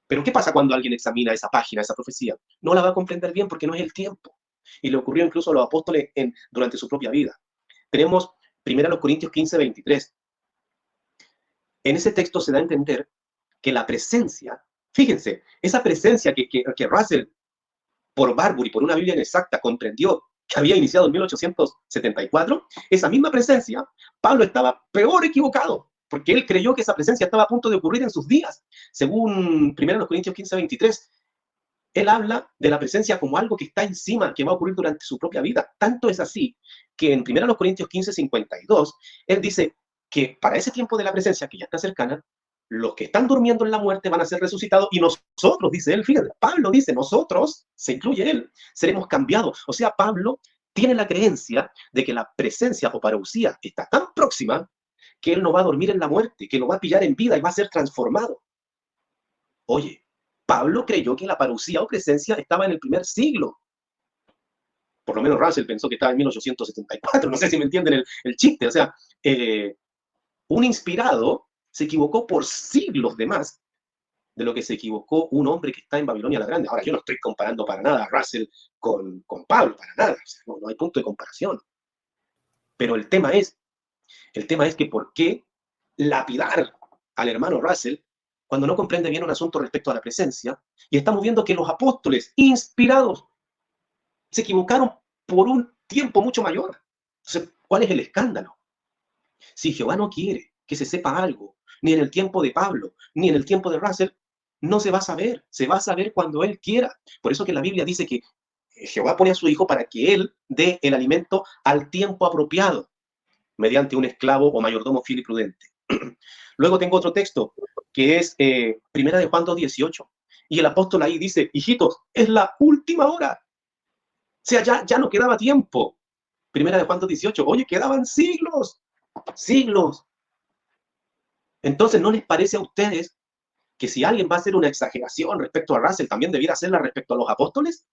Pero ¿qué pasa cuando alguien examina esa página, esa profecía? No la va a comprender bien porque no es el tiempo. Y le ocurrió incluso a los apóstoles durante su propia vida. Tenemos 1 Corintios 15, 23. En ese texto se da a entender que la presencia, fíjense, esa presencia que Russell, por Barbury, por una Biblia inexacta, comprendió que había iniciado en 1874, esa misma presencia, Pablo estaba peor equivocado, porque él creyó que esa presencia estaba a punto de ocurrir en sus días. Según 1 Corintios 15, 23, él habla de la presencia como algo que está encima, que va a ocurrir durante su propia vida. Tanto es así que en 1 Corintios 15, 52, él dice que para ese tiempo de la presencia, que ya está cercana, los que están durmiendo en la muerte van a ser resucitados y nosotros, dice él, fíjate, Pablo dice, nosotros, se incluye él, seremos cambiados. O sea, Pablo tiene la creencia de que la presencia o parousia está tan próxima que él no va a dormir en la muerte, que lo va a pillar en vida y va a ser transformado. Oye, Pablo creyó que la parousia o presencia estaba en el primer siglo. Por lo menos Russell pensó que estaba en 1874. No sé si me entienden el chiste. O sea, un inspirado se equivocó por siglos de más de lo que se equivocó un hombre que está en Babilonia la Grande. Ahora, yo no estoy comparando para nada a Russell con Pablo, para nada. O sea, no hay punto de comparación. Pero el tema es que ¿por qué lapidar al hermano Russell cuando no comprende bien un asunto respecto a la presencia? Y estamos viendo que los apóstoles inspirados se equivocaron por un tiempo mucho mayor. Entonces, ¿cuál es el escándalo? Si Jehová no quiere que se sepa algo, ni en el tiempo de Pablo, ni en el tiempo de Russell, no se va a saber, se va a saber cuando Él quiera. Por eso que la Biblia dice que Jehová pone a su Hijo para que Él dé el alimento al tiempo apropiado, mediante un esclavo o mayordomo fiel y prudente. Luego tengo otro texto, que es Primera de Juan 2:18, y el apóstol ahí dice, hijitos, es la última hora. O sea, ya no quedaba tiempo. Primera de Juan 2:18, oye, quedaban siglos, siglos. Entonces, ¿no les parece a ustedes que si alguien va a hacer una exageración respecto a Russell, también debiera hacerla respecto a los apóstoles?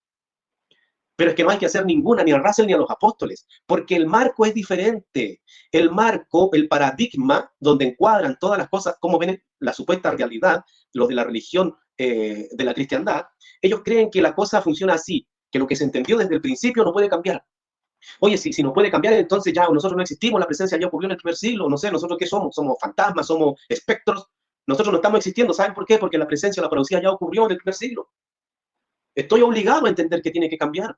Pero es que no hay que hacer ninguna, ni a Russell ni a los apóstoles, porque el marco es diferente. El marco, el paradigma donde encuadran todas las cosas, como ven la supuesta realidad, los de la religión de la cristiandad, ellos creen que la cosa funciona así, que lo que se entendió desde el principio no puede cambiar. Oye, si no puede cambiar, entonces ya nosotros no existimos, la presencia ya ocurrió en el primer siglo, no sé, nosotros qué somos, somos fantasmas, somos espectros, nosotros no estamos existiendo, ¿saben por qué? Porque la presencia, la parousia ya ocurrió en el primer siglo. Estoy obligado a entender que tiene que cambiar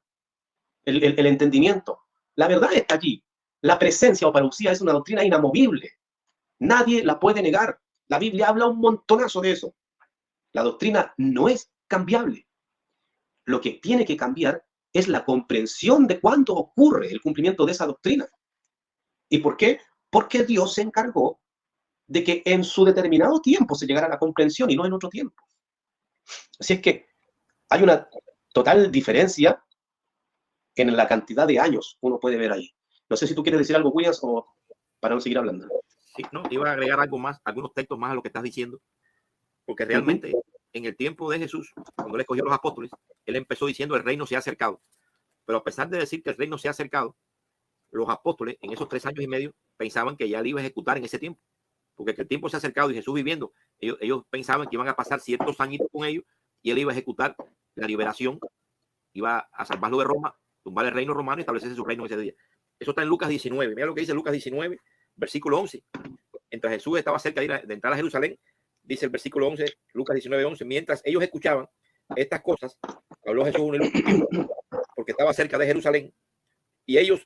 el entendimiento. La verdad está allí. La presencia o parousia es una doctrina inamovible. Nadie la puede negar. La Biblia habla un montonazo de eso. La doctrina no es cambiable. Lo que tiene que cambiar es la comprensión de cuándo ocurre el cumplimiento de esa doctrina. ¿Y por qué? Porque Dios se encargó de que en su determinado tiempo se llegara a la comprensión y no en otro tiempo. Así es que hay una total diferencia en la cantidad de años uno puede ver ahí. No sé si tú quieres decir algo, Williams, o para no seguir hablando. Sí, no, iba a agregar algo más, algunos textos más a lo que estás diciendo, porque realmente en el tiempo de Jesús, cuando él escogió a los apóstoles, él empezó diciendo el reino se ha acercado. Pero a pesar de decir que el reino se ha acercado, los apóstoles en esos 3 años y medio pensaban que ya él iba a ejecutar en ese tiempo, porque que el tiempo se ha acercado y Jesús viviendo, ellos pensaban que iban a pasar ciertos añitos con ellos y él iba a ejecutar la liberación, iba a salvarlo de Roma, tumbar el reino romano y establecerse su reino en ese día. Eso está en Lucas 19. Mira lo que dice Lucas 19, versículo 11. Mientras Jesús estaba cerca de entrar a Jerusalén, dice el versículo 11, Lucas 19, 11, mientras ellos escuchaban estas cosas, habló Jesús porque estaba cerca de Jerusalén y ellos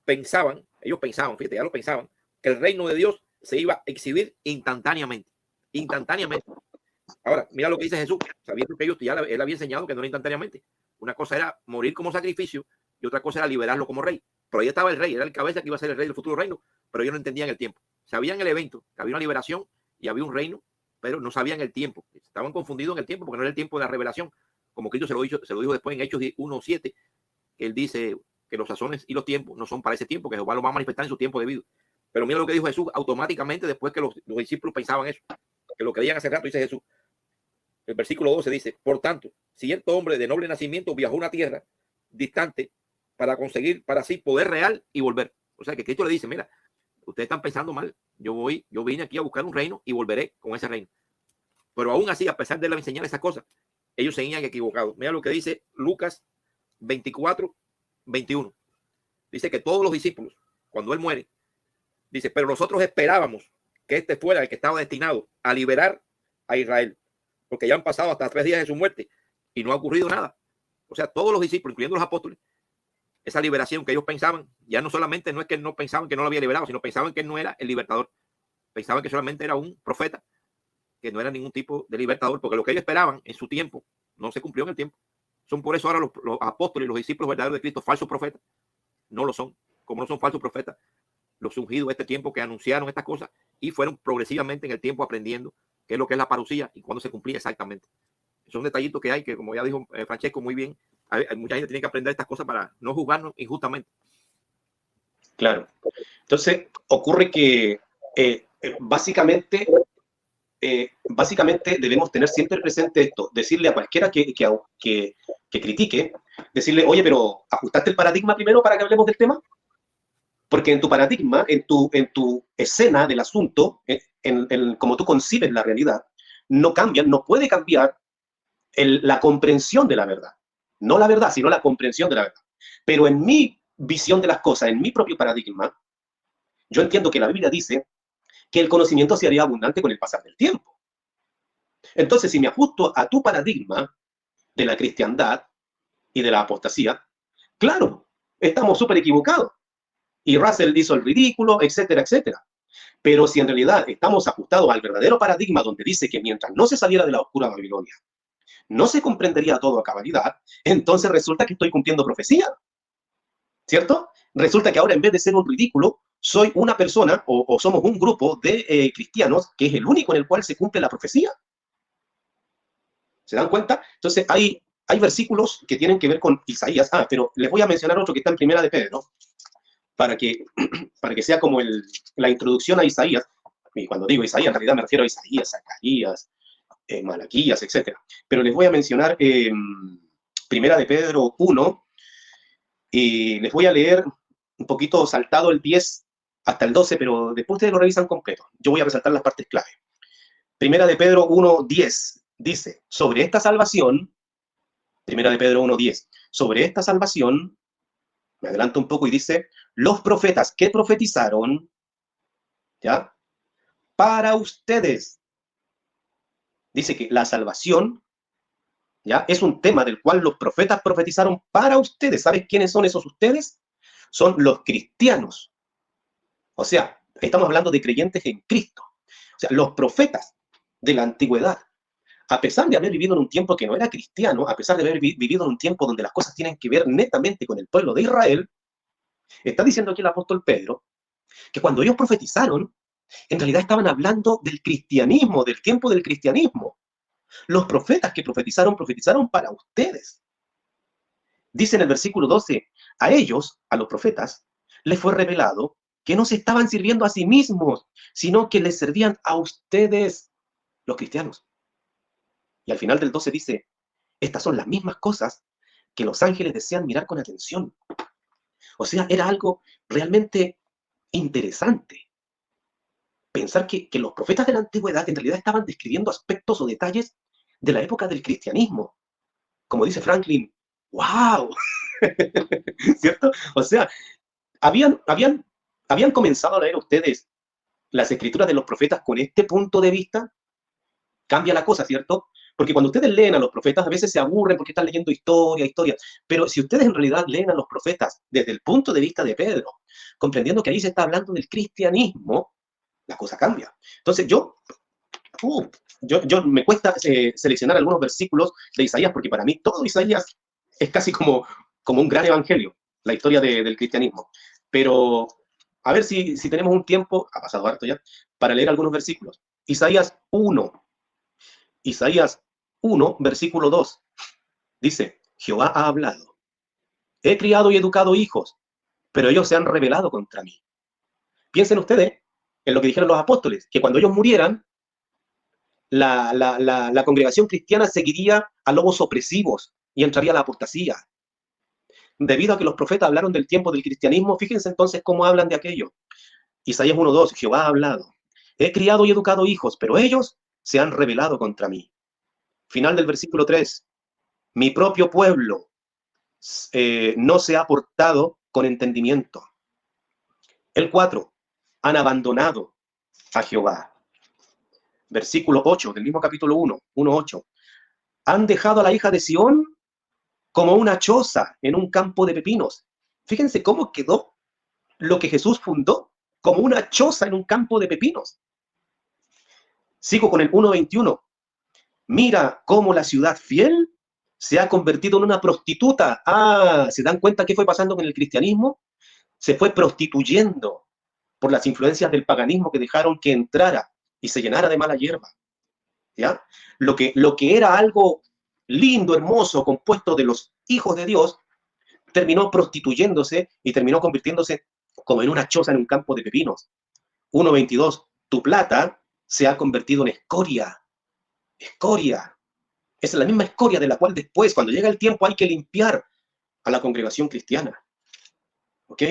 pensaban, fíjate, ya lo pensaban, que el reino de Dios se iba a exhibir instantáneamente. Ahora, mira lo que dice Jesús, sabiendo que ellos él había enseñado que no era instantáneamente. Una cosa era morir como sacrificio y otra cosa era liberarlo como rey. Pero ahí estaba el rey, era el cabeza que iba a ser el rey del futuro reino, pero ellos no entendían el tiempo. Sabían el evento, que había una liberación y había un reino, pero no sabían el tiempo. Estaban confundidos en el tiempo porque no era el tiempo de la revelación. Como Cristo se lo dijo después en Hechos 1:7, él dice que los sazones y los tiempos no son para ese tiempo, que Jehová lo va a manifestar en su tiempo debido. Pero mira lo que dijo Jesús automáticamente después que los discípulos pensaban eso. que lo creían hace rato, dice Jesús. El versículo 12 dice, por tanto, cierto hombre de noble nacimiento viajó a una tierra distante para conseguir para sí poder real y volver. O sea que Cristo le dice, mira, ustedes están pensando mal, yo vine aquí a buscar un reino y volveré con ese reino. Pero aún así, a pesar de enseñar esas cosas, ellos seguían equivocados. Mira lo que dice Lucas 24, 21. Dice que todos los discípulos, cuando él muere, dice, pero nosotros esperábamos que este fuera el que estaba destinado a liberar a Israel, porque ya han pasado hasta 3 días de su muerte y no ha ocurrido nada. O sea, todos los discípulos, incluyendo los apóstoles, esa liberación que ellos pensaban, ya no solamente no es que no pensaban que no lo había liberado, sino pensaban que él no era el libertador. Pensaban que solamente era un profeta, que no era ningún tipo de libertador, porque lo que ellos esperaban en su tiempo no se cumplió en el tiempo. Son por eso ahora los apóstoles y los discípulos verdaderos de Cristo, falsos profetas, no lo son. Como no son falsos profetas, los ungidos de este tiempo que anunciaron estas cosas y fueron progresivamente en el tiempo aprendiendo qué es lo que es la parucía y cuándo se cumplía exactamente. Son detallitos que hay que, como ya dijo Francesco muy bien, hay mucha gente que tiene que aprender estas cosas para no juzgarnos injustamente. Claro. Entonces, ocurre que básicamente debemos tener siempre presente esto, decirle a cualquiera que critique, decirle, oye, pero ¿ajustaste el paradigma primero para que hablemos del tema? Porque en tu paradigma, en tu escena del asunto, como tú concibes la realidad, no puede cambiar la comprensión de la verdad. No la verdad, sino la comprensión de la verdad. Pero en mi visión de las cosas, en mi propio paradigma, yo entiendo que la Biblia dice que el conocimiento se haría abundante con el pasar del tiempo. Entonces, si me ajusto a tu paradigma de la cristiandad y de la apostasía, claro, estamos súper equivocados. Y Russell hizo el ridículo, etcétera, etcétera. Pero si en realidad estamos ajustados al verdadero paradigma donde dice que mientras no se saliera de la oscura Babilonia, no se comprendería todo a cabalidad, entonces resulta que estoy cumpliendo profecía. ¿Cierto? Resulta que ahora en vez de ser un ridículo, soy una persona o somos un grupo de cristianos que es el único en el cual se cumple la profecía. ¿Se dan cuenta? Entonces hay versículos que tienen que ver con Isaías. Pero les voy a mencionar otro que está en Primera de Pedro, para que sea como la introducción a Isaías. Y cuando digo Isaías, en realidad me refiero a Isaías, Zacarías, Malaquías, etc. Pero les voy a mencionar Primera de Pedro 1, y les voy a leer un poquito saltado el 10 hasta el 12, pero después ustedes lo revisan completo. Yo voy a resaltar las partes clave. Primera de Pedro 1:10 dice, sobre esta salvación, Primera de Pedro 1:10, sobre esta salvación, me adelanto un poco y dice, los profetas que profetizaron, ¿ya? Para ustedes. Dice que la salvación, ¿ya? Es un tema del cual los profetas profetizaron para ustedes. ¿Sabes quiénes son esos ustedes? Son los cristianos. O sea, estamos hablando de creyentes en Cristo. O sea, los profetas de la antigüedad, a pesar de haber vivido en un tiempo que no era cristiano, a pesar de haber vivido en un tiempo donde las cosas tienen que ver netamente con el pueblo de Israel, está diciendo aquí el apóstol Pedro que cuando ellos profetizaron, en realidad estaban hablando del cristianismo, del tiempo del cristianismo. Los profetas que profetizaron para ustedes. Dice en el versículo 12, a ellos, a los profetas, les fue revelado que no se estaban sirviendo a sí mismos, sino que les servían a ustedes, los cristianos. Y al final del 12 dice, estas son las mismas cosas que los ángeles desean mirar con atención. O sea, era algo realmente interesante. Pensar que los profetas de la antigüedad en realidad estaban describiendo aspectos o detalles de la época del cristianismo. Como dice Franklin, ¡wow! ¿Cierto? O sea, habían comenzado a leer ustedes las escrituras de los profetas con este punto de vista. Cambia la cosa, ¿cierto? Porque cuando ustedes leen a los profetas, a veces se aburren porque están leyendo historia. Pero si ustedes en realidad leen a los profetas desde el punto de vista de Pedro, comprendiendo que ahí se está hablando del cristianismo, la cosa cambia. Entonces yo me cuesta seleccionar algunos versículos de Isaías, porque para mí todo Isaías es casi como un gran evangelio, la historia del cristianismo. Pero a ver si tenemos un tiempo, ha pasado harto ya, para leer algunos versículos. Isaías 1, versículo 2, dice, Jehová ha hablado, he criado y educado hijos, pero ellos se han rebelado contra mí. Piensen ustedes en lo que dijeron los apóstoles, que cuando ellos murieran, la congregación cristiana seguiría a lobos opresivos y entraría a la apostasía. Debido a que los profetas hablaron del tiempo del cristianismo, fíjense entonces cómo hablan de aquello. Isaías 1:2, Jehová ha hablado. He criado y educado hijos, pero ellos se han rebelado contra mí. Final del versículo 3. Mi propio pueblo no se ha portado con entendimiento. El 4. Han abandonado a Jehová. Versículo 8 del mismo capítulo 1:8. Han dejado a la hija de Sión como una choza en un campo de pepinos. Fíjense cómo quedó lo que Jesús fundó, como una choza en un campo de pepinos. Sigo con el 1:21. Mira cómo la ciudad fiel se ha convertido en una prostituta. ¿Se dan cuenta qué fue pasando con el cristianismo? Se fue prostituyendo por las influencias del paganismo que dejaron que entrara y se llenara de mala hierba. ¿Ya? Lo que era algo lindo, hermoso, compuesto de los hijos de Dios, terminó prostituyéndose y terminó convirtiéndose como en una choza en un campo de pepinos. 1:22. Tu plata se ha convertido en escoria. Escoria. Es la misma escoria de la cual después, cuando llega el tiempo, hay que limpiar a la congregación cristiana. ¿Ok?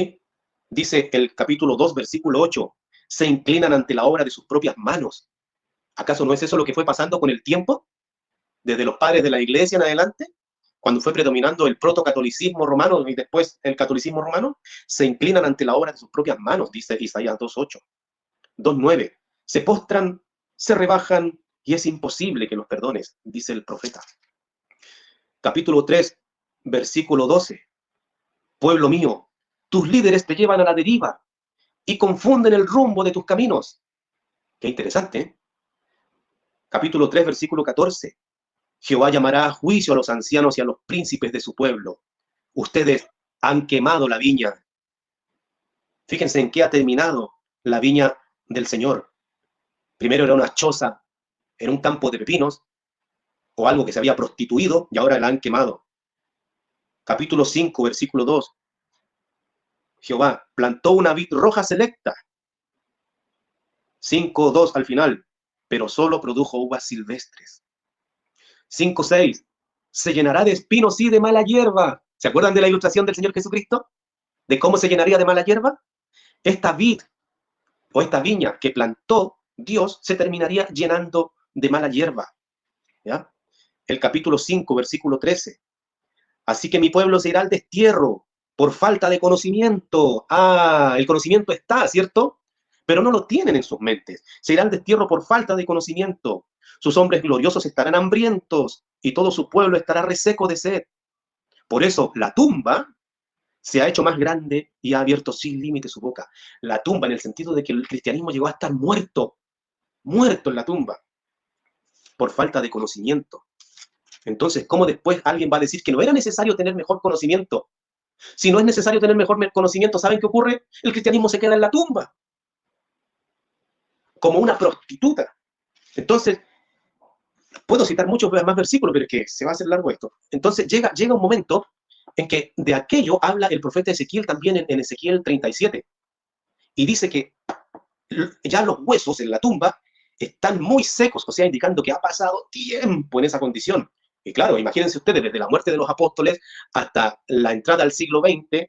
Dice el capítulo 2, versículo 8. Se inclinan ante la obra de sus propias manos. ¿Acaso no es eso lo que fue pasando con el tiempo? Desde los padres de la iglesia en adelante, cuando fue predominando el protocatolicismo romano y después el catolicismo romano, se inclinan ante la obra de sus propias manos, dice Isaías 2:8. 2:9. Se postran, se rebajan y es imposible que los perdones, dice el profeta. Capítulo 3, versículo 12. Pueblo mío, tus líderes te llevan a la deriva y confunden el rumbo de tus caminos. Qué interesante, ¿eh? Capítulo 3, versículo 14. Jehová llamará a juicio a los ancianos y a los príncipes de su pueblo. Ustedes han quemado la viña. Fíjense en qué ha terminado la viña del Señor. Primero era una choza en un campo de pepinos, o algo que se había prostituido, y ahora la han quemado. Capítulo 5, versículo 2. Jehová plantó una vid roja selecta. 5:2 al final, pero solo produjo uvas silvestres. 5:6. Se llenará de espinos y de mala hierba. ¿Se acuerdan de la ilustración del Señor Jesucristo? ¿De cómo se llenaría de mala hierba? Esta vid o esta viña que plantó Dios se terminaría llenando de mala hierba. ¿Ya? El capítulo 5, versículo 13. Así que mi pueblo se irá al destierro por falta de conocimiento. El conocimiento está, ¿cierto? Pero no lo tienen en sus mentes. Se irá al destierro por falta de conocimiento. Sus hombres gloriosos estarán hambrientos y todo su pueblo estará reseco de sed. Por eso la tumba se ha hecho más grande y ha abierto sin límite su boca. La tumba en el sentido de que el cristianismo llegó a estar muerto en la tumba por falta de conocimiento. Entonces, ¿cómo después alguien va a decir que no era necesario tener mejor conocimiento? Si no es necesario tener mejor conocimiento, ¿saben qué ocurre? El cristianismo se queda en la tumba, como una prostituta. Entonces, puedo citar muchos más versículos, pero es que se va a hacer largo esto. Entonces, llega un momento en que de aquello habla el profeta Ezequiel también en Ezequiel 37. Y dice que ya los huesos en la tumba están muy secos, o sea, indicando que ha pasado tiempo en esa condición. Y claro, imagínense ustedes, desde la muerte de los apóstoles hasta la entrada al siglo XX,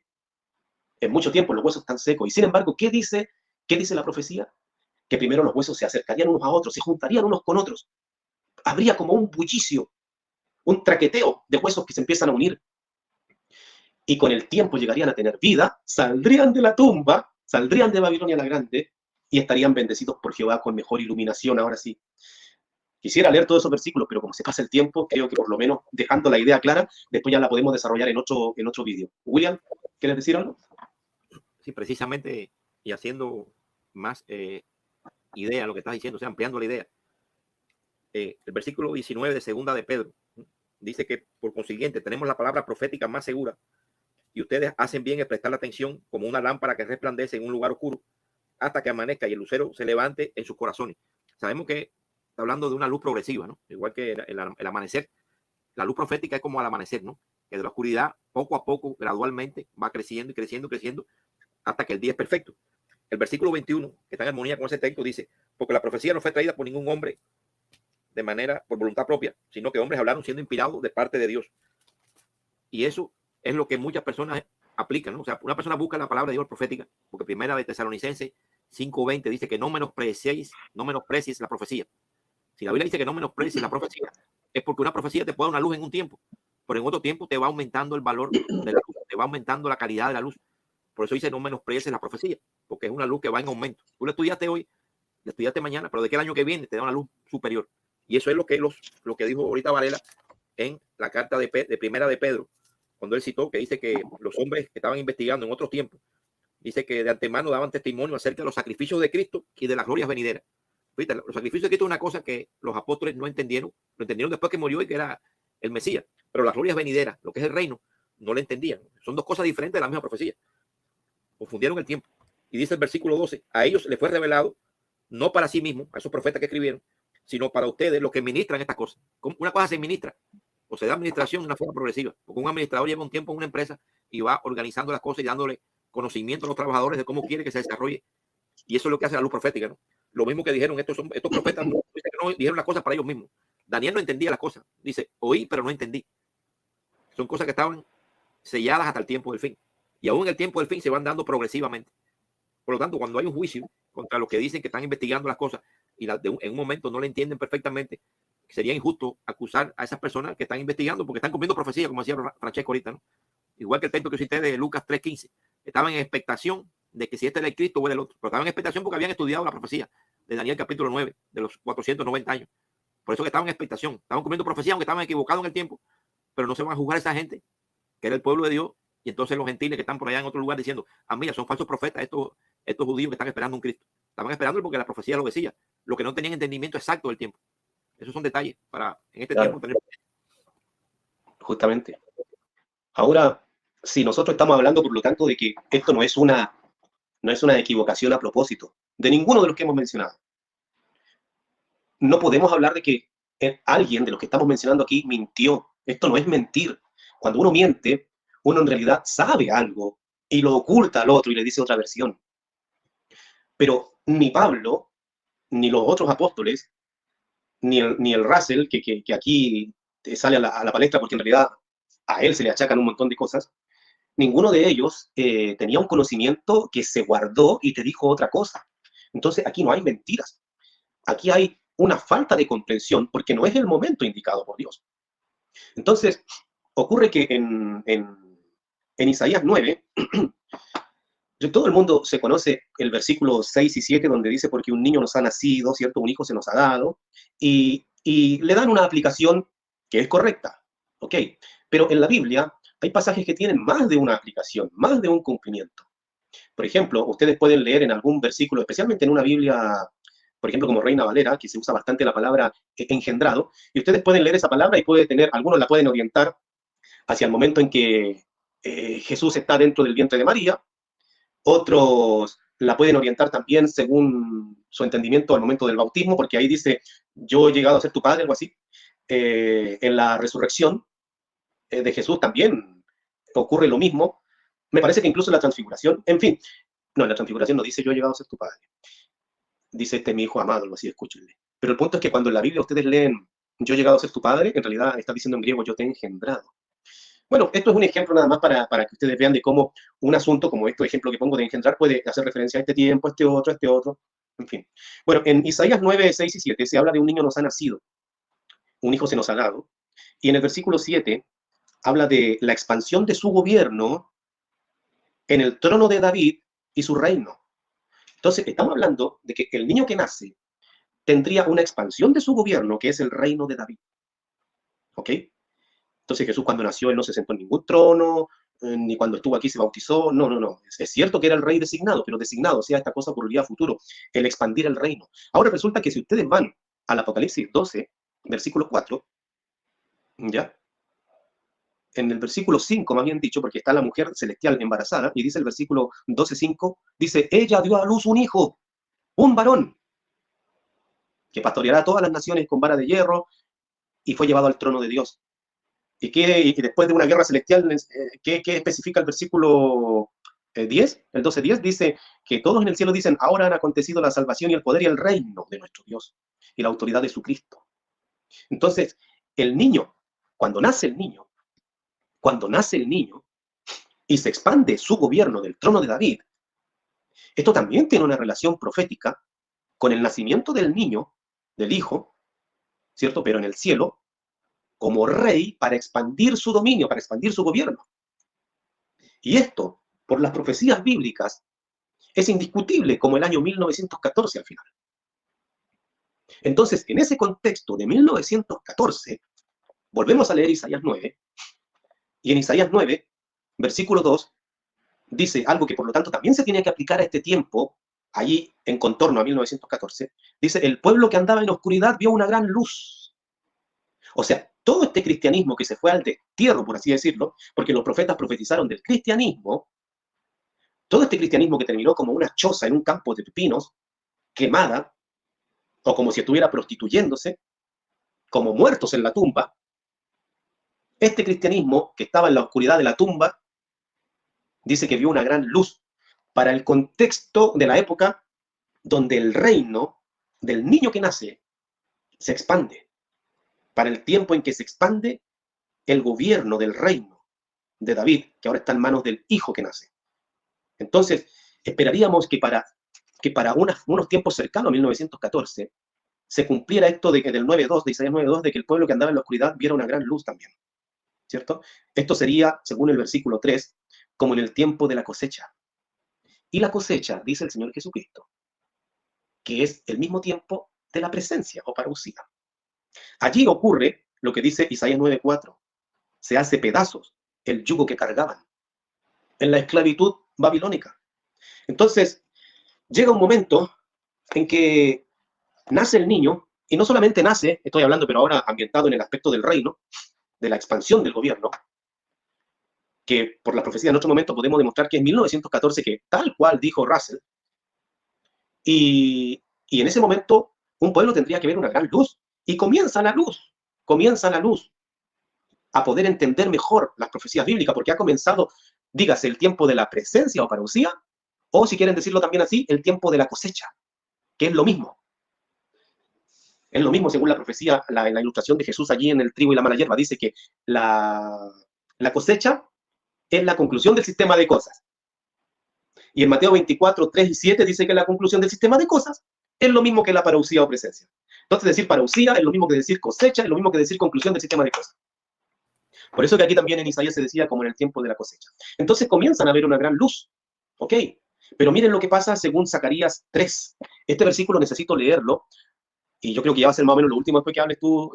en mucho tiempo los huesos están secos. Y sin embargo, ¿qué dice la profecía? Que primero los huesos se acercarían unos a otros, se juntarían unos con otros. Habría como un bullicio, un traqueteo de huesos que se empiezan a unir. Y con el tiempo llegarían a tener vida, saldrían de la tumba, saldrían de Babilonia la Grande y estarían bendecidos por Jehová con mejor iluminación. Ahora sí, quisiera leer todos esos versículos, pero como se pasa el tiempo, creo que por lo menos dejando la idea clara, después ya la podemos desarrollar en otro vídeo. William, ¿quieres decir algo? Sí, precisamente, y haciendo más idea a lo que estás diciendo, o sea, ampliando la idea. El versículo 19 de segunda de Pedro dice que por consiguiente tenemos la palabra profética más segura y ustedes hacen bien en prestar la atención como una lámpara que resplandece en un lugar oscuro hasta que amanezca y el lucero se levante en sus corazones. Sabemos que está hablando de una luz progresiva, ¿no? Igual que el amanecer. La luz profética es como al amanecer, ¿no? Que de la oscuridad poco a poco, gradualmente, va creciendo y creciendo, creciendo hasta que el día es perfecto. El versículo 21, que está en armonía con ese texto, dice: porque la profecía no fue traída por ningún hombre de manera por voluntad propia, sino que hombres hablaron siendo inspirados de parte de Dios. Y eso es lo que muchas personas aplican, ¿no? O sea, una persona busca la palabra de Dios profética, porque primera de Tesalonicenses 5:20 dice que no menosprecies la profecía. Si la Biblia dice que no menosprecies la profecía, es porque una profecía te puede dar una luz en un tiempo, pero en otro tiempo te va aumentando el valor de la luz, te va aumentando la calidad de la luz. Por eso dice no menosprecies la profecía, porque es una luz que va en aumento. Tú la estudiaste hoy, la estudiaste mañana, pero de qué el año que viene te da una luz superior. Y eso es lo que dijo ahorita Varela en la carta de primera de Pedro, cuando él citó que dice que los hombres que estaban investigando en otros tiempos, dice que de antemano daban testimonio acerca de los sacrificios de Cristo y de las glorias venideras. Fíjate, los sacrificios de Cristo es una cosa que los apóstoles no entendieron, lo entendieron después que murió y que era el Mesías, pero las glorias venideras, lo que es el reino, no lo entendían. Son dos cosas diferentes de la misma profecía. Confundieron el tiempo. Y dice el versículo 12, a ellos les fue revelado, no para sí mismos, a esos profetas que escribieron, sino para ustedes, los que ministran estas cosas. Una cosa se ministra, o se da administración de una forma progresiva, porque un administrador lleva un tiempo en una empresa y va organizando las cosas y dándole conocimiento a los trabajadores de cómo quiere que se desarrolle. Y eso es lo que hace la luz profética, ¿no? Lo mismo que dijeron estos profetas, no dijeron las cosas para ellos mismos. Daniel no entendía las cosas. Dice, oí, pero no entendí. Son cosas que estaban selladas hasta el tiempo del fin. Y aún en el tiempo del fin se van dando progresivamente. Por lo tanto, cuando hay un juicio contra los que dicen que están investigando las cosas y en un momento no le entienden perfectamente, sería injusto acusar a esas personas que están investigando porque están cumpliendo profecía, como decía Francesco ahorita, ¿no? Igual que el texto que cité de Lucas 3:15. Estaban en expectación de que si este era el Cristo o era el otro. Pero estaban en expectación porque habían estudiado la profecía de Daniel capítulo 9, de los 490 años. Por eso que estaban en expectación. Estaban cumpliendo profecía, aunque estaban equivocados en el tiempo. Pero no se van a juzgar a esa gente, que era el pueblo de Dios. Y entonces los gentiles que están por allá en otro lugar diciendo, mira, son falsos profetas estos judíos que están esperando un Cristo. Estaban esperando porque la profecía lo decía. Lo que no tenían entendimiento exacto del tiempo. Esos son detalles para en este tiempo tener. Justamente. Ahora, si nosotros estamos hablando, por lo tanto, de que esto no es una equivocación a propósito, de ninguno de los que hemos mencionado. No podemos hablar de que alguien de los que estamos mencionando aquí mintió. Esto no es mentir. Cuando uno miente, uno en realidad sabe algo y lo oculta al otro y le dice otra versión. Pero ni Pablo, ni los otros apóstoles, ni el Russell, que aquí sale a la palestra porque en realidad a él se le achacan un montón de cosas, ninguno de ellos tenía un conocimiento que se guardó y te dijo otra cosa. Entonces aquí no hay mentiras. Aquí hay una falta de comprensión porque no es el momento indicado por Dios. Entonces, ocurre que en Isaías 9, todo el mundo se conoce el versículo 6 y 7 donde dice, porque un niño nos ha nacido, ¿cierto? Un hijo se nos ha dado, y le dan una aplicación que es correcta, ¿ok? Pero en la Biblia hay pasajes que tienen más de una aplicación, más de un cumplimiento. Por ejemplo, ustedes pueden leer en algún versículo, especialmente en una Biblia, por ejemplo, como Reina Valera, que se usa bastante la palabra engendrado, y ustedes pueden leer esa palabra y algunos la pueden orientar hacia el momento en que Jesús está dentro del vientre de María, otros la pueden orientar también según su entendimiento al momento del bautismo, porque ahí dice, yo he llegado a ser tu padre, algo así. En la resurrección de Jesús también ocurre lo mismo. Me parece que incluso en la transfiguración, en fin, no, en la transfiguración no dice yo he llegado a ser tu padre. Dice mi hijo amado, algo así, escúchenle. Pero el punto es que cuando en la Biblia ustedes leen yo he llegado a ser tu padre, en realidad está diciendo en griego yo te he engendrado. Bueno, esto es un ejemplo nada más para que ustedes vean de cómo un asunto como este ejemplo que pongo de engendrar puede hacer referencia a este tiempo, a este otro, en fin. Bueno, en Isaías 9, 6 y 7 se habla de un niño nos ha nacido, un hijo se nos ha dado, y en el versículo 7 habla de la expansión de su gobierno en el trono de David y su reino. Entonces, estamos hablando de que el niño que nace tendría una expansión de su gobierno, que es el reino de David. ¿Ok? Entonces Jesús cuando nació, él no se sentó en ningún trono, ni cuando estuvo aquí se bautizó, no. Es cierto que era el rey designado, pero designado, o sea, esta cosa ocurriría a futuro, el expandir el reino. Ahora resulta que si ustedes van al Apocalipsis 12, versículo 4, ¿ya? En el versículo 5, más bien dicho, porque está la mujer celestial embarazada, y dice el versículo 12:5, dice, ella dio a luz un hijo, un varón, que pastoreará a todas las naciones con vara de hierro, y fue llevado al trono de Dios. Y después de una guerra celestial, ¿qué especifica el versículo 10? El 12:10 dice que todos en el cielo dicen, ahora han acontecido la salvación y el poder y el reino de nuestro Dios y la autoridad de su Cristo. Entonces, el niño, cuando nace el niño, cuando nace el niño y se expande su gobierno del trono de David, esto también tiene una relación profética con el nacimiento del niño, del hijo, ¿cierto? Pero en el cielo, como rey para expandir su dominio, para expandir su gobierno. Y esto, por las profecías bíblicas, es indiscutible como el año 1914 al final. Entonces, en ese contexto de 1914, volvemos a leer Isaías 9, y en Isaías 9, versículo 2, dice algo que por lo tanto también se tiene que aplicar a este tiempo, allí en contorno a 1914, dice, el pueblo que andaba en oscuridad vio una gran luz. O sea, todo este cristianismo que se fue al destierro, por así decirlo, porque los profetas profetizaron del cristianismo, todo este cristianismo que terminó como una choza en un campo de pepinos, quemada, o como si estuviera prostituyéndose, como muertos en la tumba, este cristianismo que estaba en la oscuridad de la tumba, dice que vio una gran luz para el contexto de la época donde el reino del niño que nace se expande, para el tiempo en que se expande el gobierno del reino de David, que ahora está en manos del hijo que nace. Entonces, esperaríamos que para unos tiempos cercanos a 1914 se cumpliera esto de que del 9.2, de Isaías 9.2, de que el pueblo que andaba en la oscuridad viera una gran luz también, ¿cierto? Esto sería, según el versículo 3, como en el tiempo de la cosecha. Y la cosecha, dice el Señor Jesucristo, que es el mismo tiempo de la presencia o parousia. Allí ocurre lo que dice Isaías 9.4, se hace pedazos el yugo que cargaban en la esclavitud babilónica. Entonces, llega un momento en que nace el niño, y no solamente nace, estoy hablando pero ahora ambientado en el aspecto del reino, de la expansión del gobierno, que por la profecía en otro momento podemos demostrar que es 1914, que tal cual dijo Russell, y en ese momento un pueblo tendría que ver una gran luz, y comienza la luz a poder entender mejor las profecías bíblicas, porque ha comenzado, dígase, el tiempo de la presencia o parousia, o si quieren decirlo también así, el tiempo de la cosecha, que es lo mismo. Es lo mismo según la profecía, la ilustración de Jesús allí en el trigo y la mala hierba. Dice que la cosecha es la conclusión del sistema de cosas. Y en Mateo 24, 3 y 7 dice que la conclusión del sistema de cosas es lo mismo que la parousia o presencia. Entonces decir parousia es lo mismo que decir cosecha, es lo mismo que decir conclusión del sistema de cosas. Por eso que aquí también en Isaías se decía como en el tiempo de la cosecha. Entonces comienzan a ver una gran luz. ¿Ok? Pero miren lo que pasa según Zacarías 3. Este versículo necesito leerlo, y yo creo que ya va a ser más o menos lo último después que hables tú,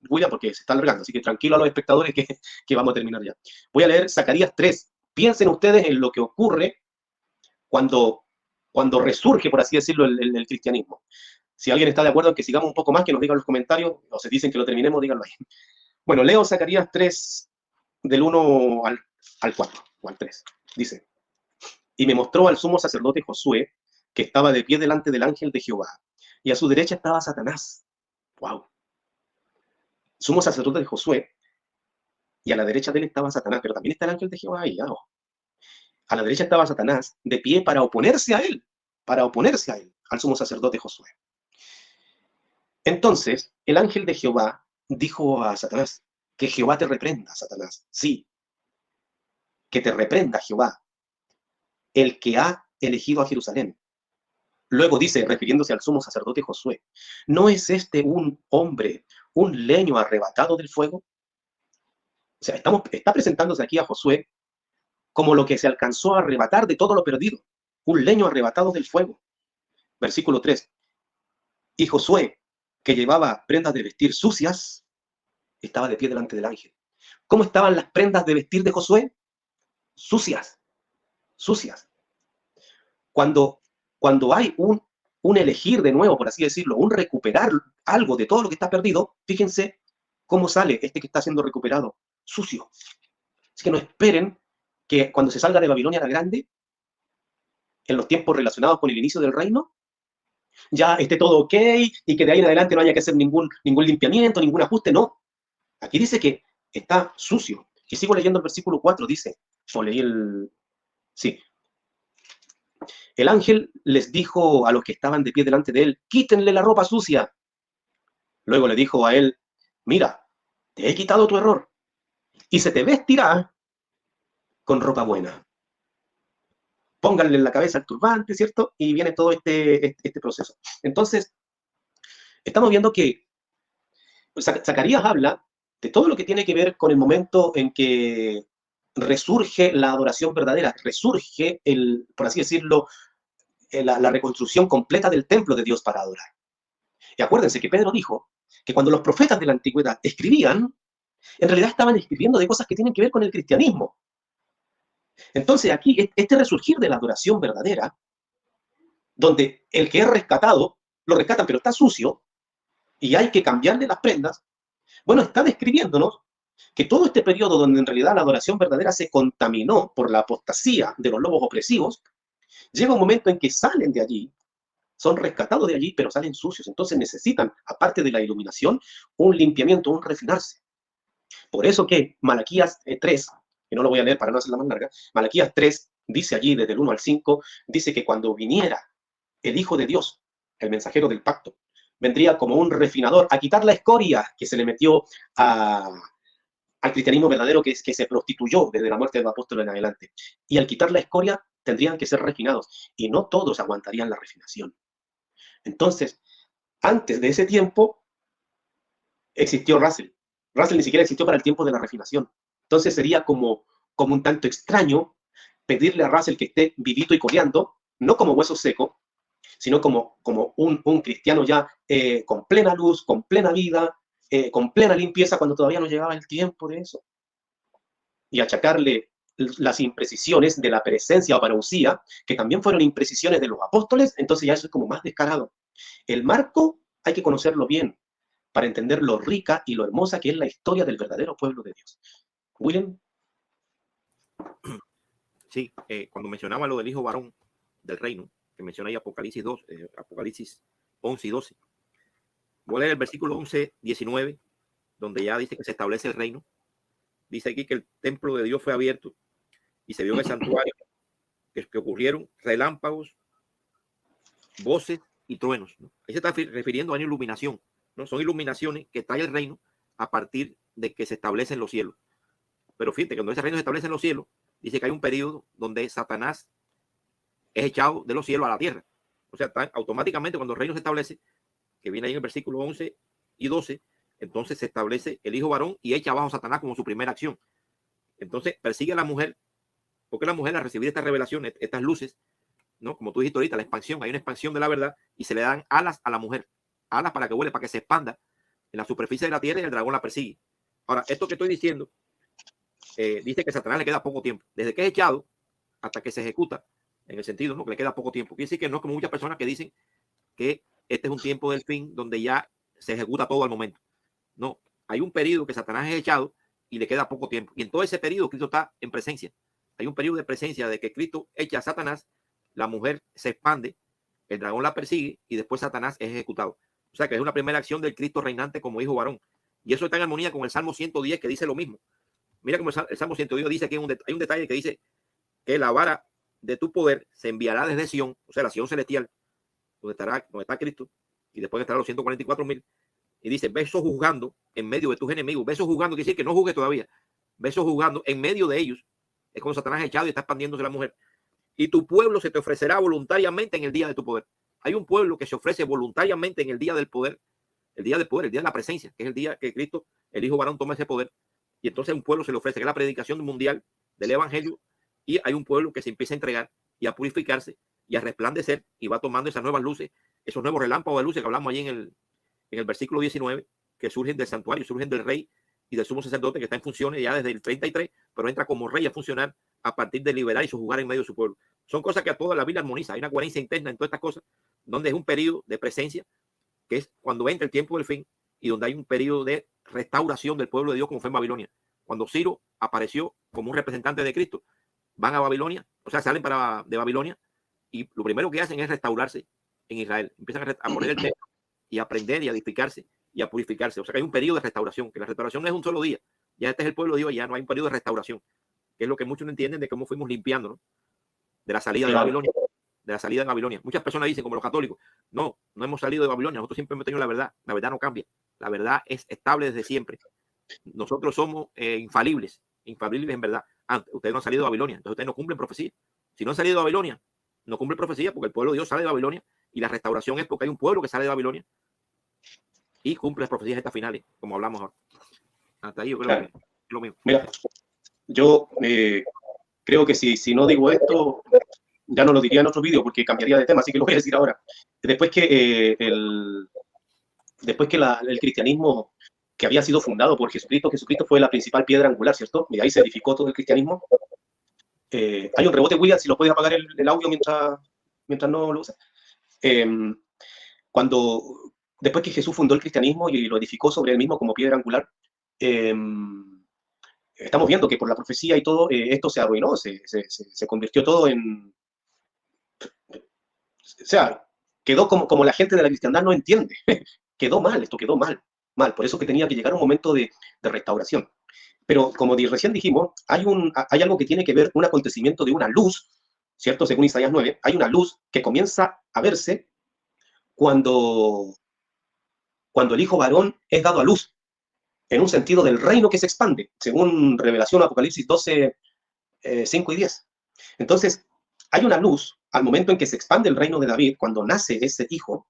William, porque se está alargando, así que tranquilo a los espectadores que vamos a terminar ya. Voy a leer Zacarías 3. Piensen ustedes en lo que ocurre cuando resurge, por así decirlo, el cristianismo. Si alguien está de acuerdo en que sigamos un poco más, que nos digan en los comentarios, o se dicen que lo terminemos, díganlo ahí. Bueno, leo Zacarías 3, del 1 al 4, o al 3. Dice, y me mostró al sumo sacerdote Josué, que estaba de pie delante del ángel de Jehová, y a su derecha estaba Satanás. ¡Wow! Sumo sacerdote de Josué, y a la derecha de él estaba Satanás, pero también está el ángel de Jehová ahí. ¿No? A la derecha estaba Satanás, de pie para oponerse a él, al sumo sacerdote Josué. Entonces, el ángel de Jehová dijo a Satanás, que Jehová te reprenda, Satanás. Sí, que te reprenda Jehová, el que ha elegido a Jerusalén. Luego dice, refiriéndose al sumo sacerdote Josué, ¿no es este un hombre, un leño arrebatado del fuego? O sea, está presentándose aquí a Josué como lo que se alcanzó a arrebatar de todo lo perdido, un leño arrebatado del fuego. Versículo 3. Y Josué, que llevaba prendas de vestir sucias, estaba de pie delante del ángel. ¿Cómo estaban las prendas de vestir de Josué? Sucias, sucias. Cuando hay un elegir de nuevo, por así decirlo, un recuperar algo de todo lo que está perdido, fíjense cómo sale este que está siendo recuperado, sucio. Así que no esperen que cuando se salga de Babilonia la Grande, en los tiempos relacionados con el inicio del reino, ya esté todo ok y que de ahí en adelante no haya que hacer ningún limpiamiento, ningún ajuste, no. Aquí dice que está sucio. Y sigo leyendo el versículo 4, dice, o leí el... Sí. El ángel les dijo a los que estaban de pie delante de él, quítenle la ropa sucia. Luego le dijo a él, mira, te he quitado tu error y se te vestirá con ropa buena. Pónganle en la cabeza el turbante, ¿cierto? Y viene todo este proceso. Entonces, estamos viendo que Zacarías habla de todo lo que tiene que ver con el momento en que resurge la adoración verdadera, resurge, por así decirlo, la reconstrucción completa del templo de Dios para adorar. Y acuérdense que Pedro dijo que cuando los profetas de la antigüedad escribían, en realidad estaban escribiendo de cosas que tienen que ver con el cristianismo. Entonces aquí, este resurgir de la adoración verdadera, donde el que es rescatado, lo rescatan pero está sucio, y hay que cambiarle las prendas, bueno, está describiéndonos que todo este periodo donde en realidad la adoración verdadera se contaminó por la apostasía de los lobos opresivos, llega un momento en que salen de allí, son rescatados de allí, pero salen sucios. Entonces necesitan, aparte de la iluminación, un limpiamiento, un refinarse. Por eso que Malaquías 3, que no lo voy a leer para no hacerla más larga, Malaquías 3 dice allí, desde el 1 al 5, dice que cuando viniera el Hijo de Dios, el mensajero del pacto, vendría como un refinador a quitar la escoria que se le metió al cristianismo verdadero que se prostituyó desde la muerte del apóstol en adelante. Y al quitar la escoria tendrían que ser refinados y no todos aguantarían la refinación. Entonces, antes de ese tiempo existió Russell. Russell ni siquiera existió para el tiempo de la refinación. Entonces sería como un tanto extraño pedirle a Russell que esté vivito y coleando, no como hueso seco, sino como un cristiano ya con plena luz, con plena vida, con plena limpieza, cuando todavía no llegaba el tiempo de eso. Y achacarle las imprecisiones de la presencia o parousia, que también fueron imprecisiones de los apóstoles, entonces ya eso es como más descarado. El marco hay que conocerlo bien para entender lo rica y lo hermosa que es la historia del verdadero pueblo de Dios. William. Sí, cuando mencionaba lo del hijo varón del reino, que menciona ahí Apocalipsis 2, Apocalipsis 11 y 12. Voy a leer el versículo 11, 19, donde ya dice que se establece el reino. Dice aquí que el templo de Dios fue abierto y se vio en el santuario que ocurrieron relámpagos, voces y truenos, ¿no? Ahí se está refiriendo a una iluminación, ¿no? Son iluminaciones que trae el reino a partir de que se establecen los cielos. Pero fíjate que cuando ese reino se establece en los cielos, dice que hay un periodo donde Satanás es echado de los cielos a la tierra. O sea, automáticamente cuando el reino se establece, que viene ahí en el versículo 11 y 12, entonces se establece el hijo varón y echa abajo a Satanás como su primera acción. Entonces persigue a la mujer, porque la mujer al recibir estas revelaciones, estas luces, ¿no? Como tú dijiste ahorita, la expansión, hay una expansión de la verdad y se le dan alas a la mujer, alas para que vuele, para que se expanda en la superficie de la tierra y el dragón la persigue. Ahora, esto que estoy diciendo, dice que a Satanás le queda poco tiempo, desde que es echado hasta que se ejecuta, en el sentido, ¿no? Que le queda poco tiempo. Quiere decir que no es como muchas personas que dicen que este es un tiempo del fin donde ya se ejecuta todo al momento. No, hay un periodo que Satanás es echado y le queda poco tiempo. Y en todo ese periodo Cristo está en presencia. Hay un periodo de presencia de que Cristo echa a Satanás, la mujer se expande, el dragón la persigue y después Satanás es ejecutado. O sea que es una primera acción del Cristo reinante como hijo varón. Y eso está en armonía con el Salmo 110 que dice lo mismo. Mira cómo el Salmo 110 dice que hay un detalle que dice que la vara de tu poder se enviará desde Sion, o sea, la Sion celestial, donde está Cristo, y después estará los 144,000. Y dice, ves juzgando en medio de tus enemigos. Ves juzgando, quiere decir que no juzgue todavía. Ves juzgando en medio de ellos. Es cuando Satanás es echado y está expandiéndose la mujer. Y tu pueblo se te ofrecerá voluntariamente en el día de tu poder. Hay un pueblo que se ofrece voluntariamente en el día del poder, el día del poder, el día de la presencia, que es el día que Cristo, el Hijo varón, toma ese poder. Y entonces un pueblo se le ofrece, que es la predicación mundial del Evangelio. Y hay un pueblo que se empieza a entregar y a purificarse y a resplandecer y va tomando esas nuevas luces, esos nuevos relámpagos de luces que hablamos allí en el versículo 19, que surgen del santuario, surgen del rey y del sumo sacerdote que está en funciones ya desde el 33, pero entra como rey a funcionar a partir de liberar y jugar en medio de su pueblo. Son cosas que a toda la Biblia armoniza. Hay una coherencia interna en todas estas cosas, donde es un periodo de presencia, que es cuando entra el tiempo del fin, y donde hay un periodo de restauración del pueblo de Dios, como fue en Babilonia. Cuando Ciro apareció como un representante de Cristo, van a Babilonia, o sea, salen de Babilonia, y lo primero que hacen es restaurarse en Israel. Empiezan a poner el templo y a aprender y a edificarse y a purificarse. O sea que hay un periodo de restauración, que la restauración no es un solo día. Ya este es el pueblo de Dios, ya no hay un periodo de restauración, que es lo que muchos no entienden de cómo fuimos limpiando, ¿no? De la salida de Babilonia. De la salida de Babilonia. Muchas personas dicen, como los católicos, no hemos salido de Babilonia, nosotros siempre hemos tenido la verdad no cambia. La verdad es estable desde siempre. Nosotros somos infalibles en verdad. Ustedes no han salido de Babilonia, entonces ustedes no cumplen profecía. Si no han salido de Babilonia, no cumplen profecía, porque el pueblo de Dios sale de Babilonia, y la restauración es porque hay un pueblo que sale de Babilonia y cumple las profecías estas finales, como hablamos ahora. Hasta ahí yo creo que es lo mismo. Mira, yo creo que si no digo esto, ya no lo diría en otro vídeo porque cambiaría de tema, así que lo voy a decir ahora. Después que el cristianismo que había sido fundado por Jesucristo fue la principal piedra angular, ¿cierto? Y ahí se edificó todo el cristianismo. Hay un rebote, William, si lo puedes apagar el audio mientras no lo usas. Después que Jesús fundó el cristianismo y lo edificó sobre él mismo como piedra angular, estamos viendo que por la profecía y todo, esto se arruinó, se convirtió todo en... O sea, quedó como la gente de la cristiandad no entiende. Quedó mal, esto quedó mal. Por eso que tenía que llegar un momento de restauración. Pero como recién dijimos, hay algo que tiene que ver, un acontecimiento de una luz, ¿cierto? Según Isaías 9, hay una luz que comienza a verse cuando el hijo varón es dado a luz, en un sentido del reino que se expande, según Revelación Apocalipsis 12, 5 y 10. Entonces, hay una luz al momento en que se expande el reino de David, cuando nace ese hijo,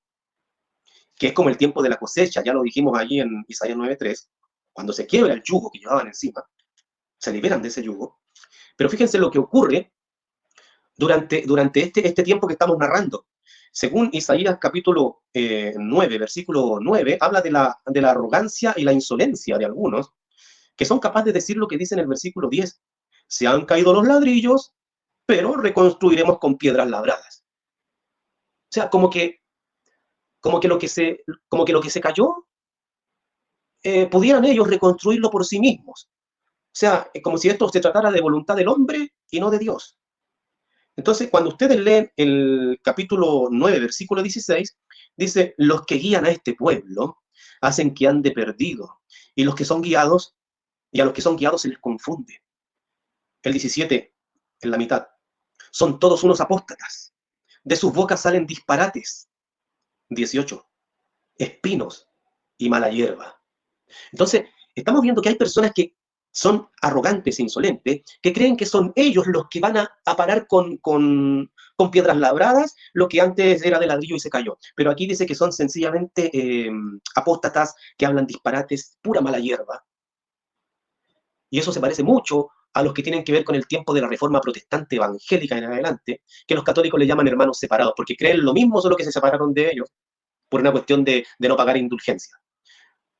que es como el tiempo de la cosecha, ya lo dijimos allí en Isaías 9:3, cuando se quiebra el yugo que llevaban encima, se liberan de ese yugo. Pero fíjense lo que ocurre durante este tiempo que estamos narrando. Según Isaías capítulo 9, versículo 9, habla de la arrogancia y la insolencia de algunos, que son capaces de decir lo que dice en el versículo 10. Se han caído los ladrillos, pero reconstruiremos con piedras labradas. O sea, como que lo que se cayó, pudieran ellos reconstruirlo por sí mismos. O sea, como si esto se tratara de voluntad del hombre y no de Dios. Entonces, cuando ustedes leen el capítulo 9, versículo 16, dice, los que guían a este pueblo hacen que ande perdido, y a los que son guiados se les confunde. El 17, en la mitad, son todos unos apóstatas, de sus bocas salen disparates. 18, espinos y mala hierba. Entonces, estamos viendo que hay personas que son arrogantes e insolentes, que creen que son ellos los que van a parar con piedras labradas lo que antes era de ladrillo y se cayó. Pero aquí dice que son sencillamente apóstatas que hablan disparates, pura mala hierba. Y eso se parece mucho a los que tienen que ver con el tiempo de la Reforma Protestante Evangélica en adelante, que los católicos le llaman hermanos separados, porque creen lo mismo, solo que se separaron de ellos por una cuestión de no pagar indulgencia.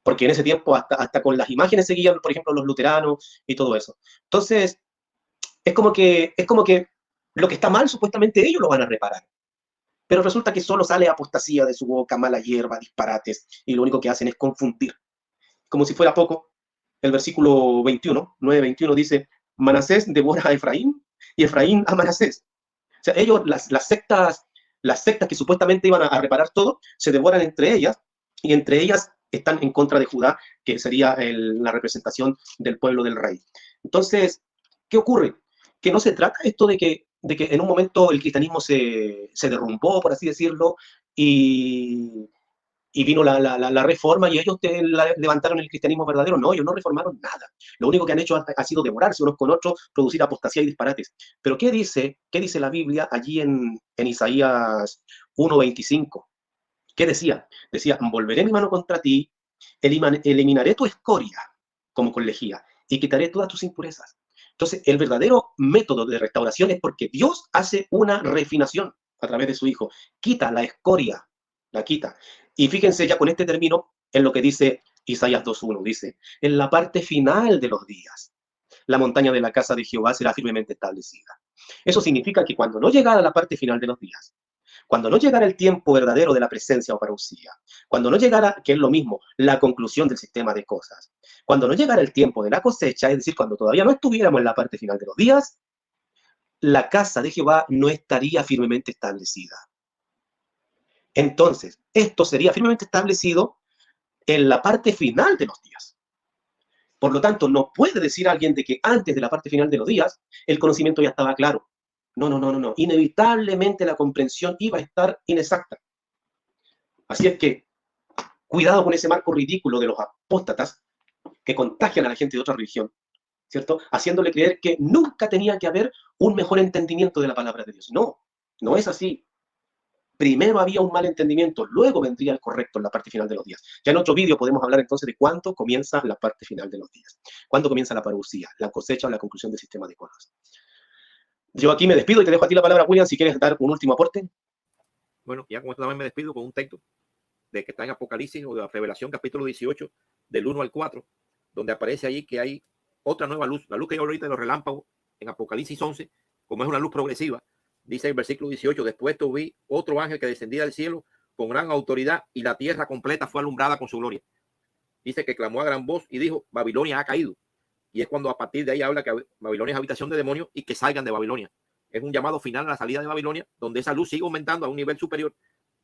Porque en ese tiempo hasta con las imágenes seguían, por ejemplo, los luteranos y todo eso. Entonces, es como que lo que está mal, supuestamente ellos lo van a reparar. Pero resulta que solo sale apostasía de su boca, mala hierba, disparates, y lo único que hacen es confundir. Como si fuera poco, el versículo 21, 9:21 dice, Manasés devora a Efraín y Efraín a Manasés. O sea, ellos, las sectas que supuestamente iban a reparar todo, se devoran entre ellas, y entre ellas están en contra de Judá, que sería la representación del pueblo del rey. Entonces, ¿qué ocurre? Que no se trata esto de que en un momento el cristianismo se derrumbó, por así decirlo, y vino la reforma y ellos levantaron el cristianismo verdadero. No, ellos no reformaron nada. Lo único que han hecho ha sido devorarse unos con otros, producir apostasía y disparates. Pero ¿qué dice la Biblia allí en Isaías 1:25? ¿Qué decía? Decía, volveré mi mano contra ti, eliminaré tu escoria como con lejía y quitaré todas tus impurezas. Entonces, el verdadero método de restauración es porque Dios hace una refinación a través de su Hijo. Quita la escoria, la quita. Y fíjense ya con este término en lo que dice Isaías 2:1. Dice, en la parte final de los días, la montaña de la casa de Jehová será firmemente establecida. Eso significa que cuando no llegara la parte final de los días, cuando no llegara el tiempo verdadero de la presencia o parousia, cuando no llegara, que es lo mismo, la conclusión del sistema de cosas, cuando no llegara el tiempo de la cosecha, es decir, cuando todavía no estuviéramos en la parte final de los días, la casa de Jehová no estaría firmemente establecida. Entonces, esto sería firmemente establecido en la parte final de los días. Por lo tanto, no puede decir alguien de que antes de la parte final de los días, el conocimiento ya estaba claro. No. Inevitablemente la comprensión iba a estar inexacta. Así es que Cuidado con ese marco ridículo de los apóstatas que contagian a la gente de otra religión, ¿cierto? Haciéndole creer que nunca tenía que haber un mejor entendimiento de la palabra de Dios. No, no es así. Primero había un mal entendimiento, luego vendría el correcto en la parte final de los días. Ya en otro vídeo podemos hablar entonces de cuándo comienza la parte final de los días. Cuándo comienza la parucía, la cosecha o la conclusión del sistema de colas. Yo aquí me despido y te dejo a ti la palabra, William, si quieres dar un último aporte. Bueno, ya con esto también me despido con un texto de que está en Apocalipsis o de la Revelación capítulo 18, del 1 al 4, donde aparece allí que hay otra nueva luz, la luz que hay ahorita de los relámpagos en Apocalipsis 11, como es una luz progresiva. Dice el versículo 18, después vi otro ángel que descendía del cielo con gran autoridad y la tierra completa fue alumbrada con su gloria. Dice que clamó a gran voz y dijo, Babilonia ha caído. Y es cuando a partir de ahí habla que Babilonia es habitación de demonios y que salgan de Babilonia. Es un llamado final a la salida de Babilonia, donde esa luz sigue aumentando a un nivel superior,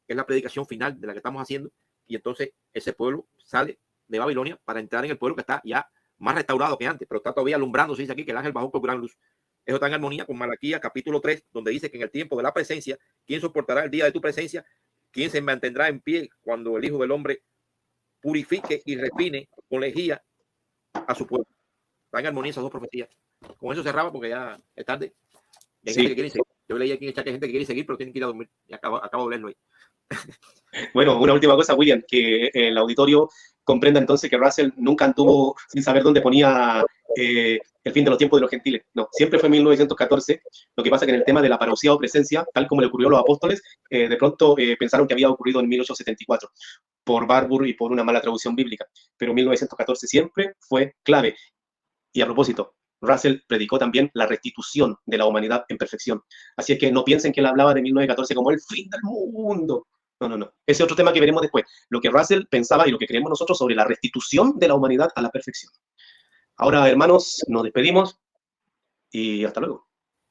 que es la predicación final de la que estamos haciendo. Y entonces ese pueblo sale de Babilonia para entrar en el pueblo que está ya más restaurado que antes, pero está todavía alumbrando. Se dice aquí que el ángel bajó con gran luz. Eso está en armonía con Malaquías capítulo 3, donde dice que en el tiempo de la presencia, ¿quién soportará el día de tu presencia? ¿Quién se mantendrá en pie cuando el Hijo del Hombre purifique y refine con lejía a su pueblo? Está en armonía esas dos profecías. Con eso cerraba porque ya es tarde. Y hay gente que quiere seguir. Yo leí aquí en el chat que hay gente que quiere seguir, pero tienen que ir a dormir. Y acabo de leerlo ahí. Bueno, una última cosa, William, que el auditorio comprenda entonces que Russell nunca anduvo sin saber dónde ponía el fin de los tiempos de los gentiles. No, siempre fue 1914. Lo que pasa que en el tema de la parousia o presencia, tal como le ocurrió a los apóstoles, de pronto pensaron que había ocurrido en 1874 por Barbour y por una mala traducción bíblica. Pero 1914 siempre fue clave. Y a propósito, Russell predicó también la restitución de la humanidad en perfección. Así es que no piensen que él hablaba de 1914 como el fin del mundo. No, no, no. Ese es otro tema que veremos después. Lo que Russell pensaba y lo que creemos nosotros sobre la restitución de la humanidad a la perfección. Ahora, hermanos, nos despedimos y hasta luego.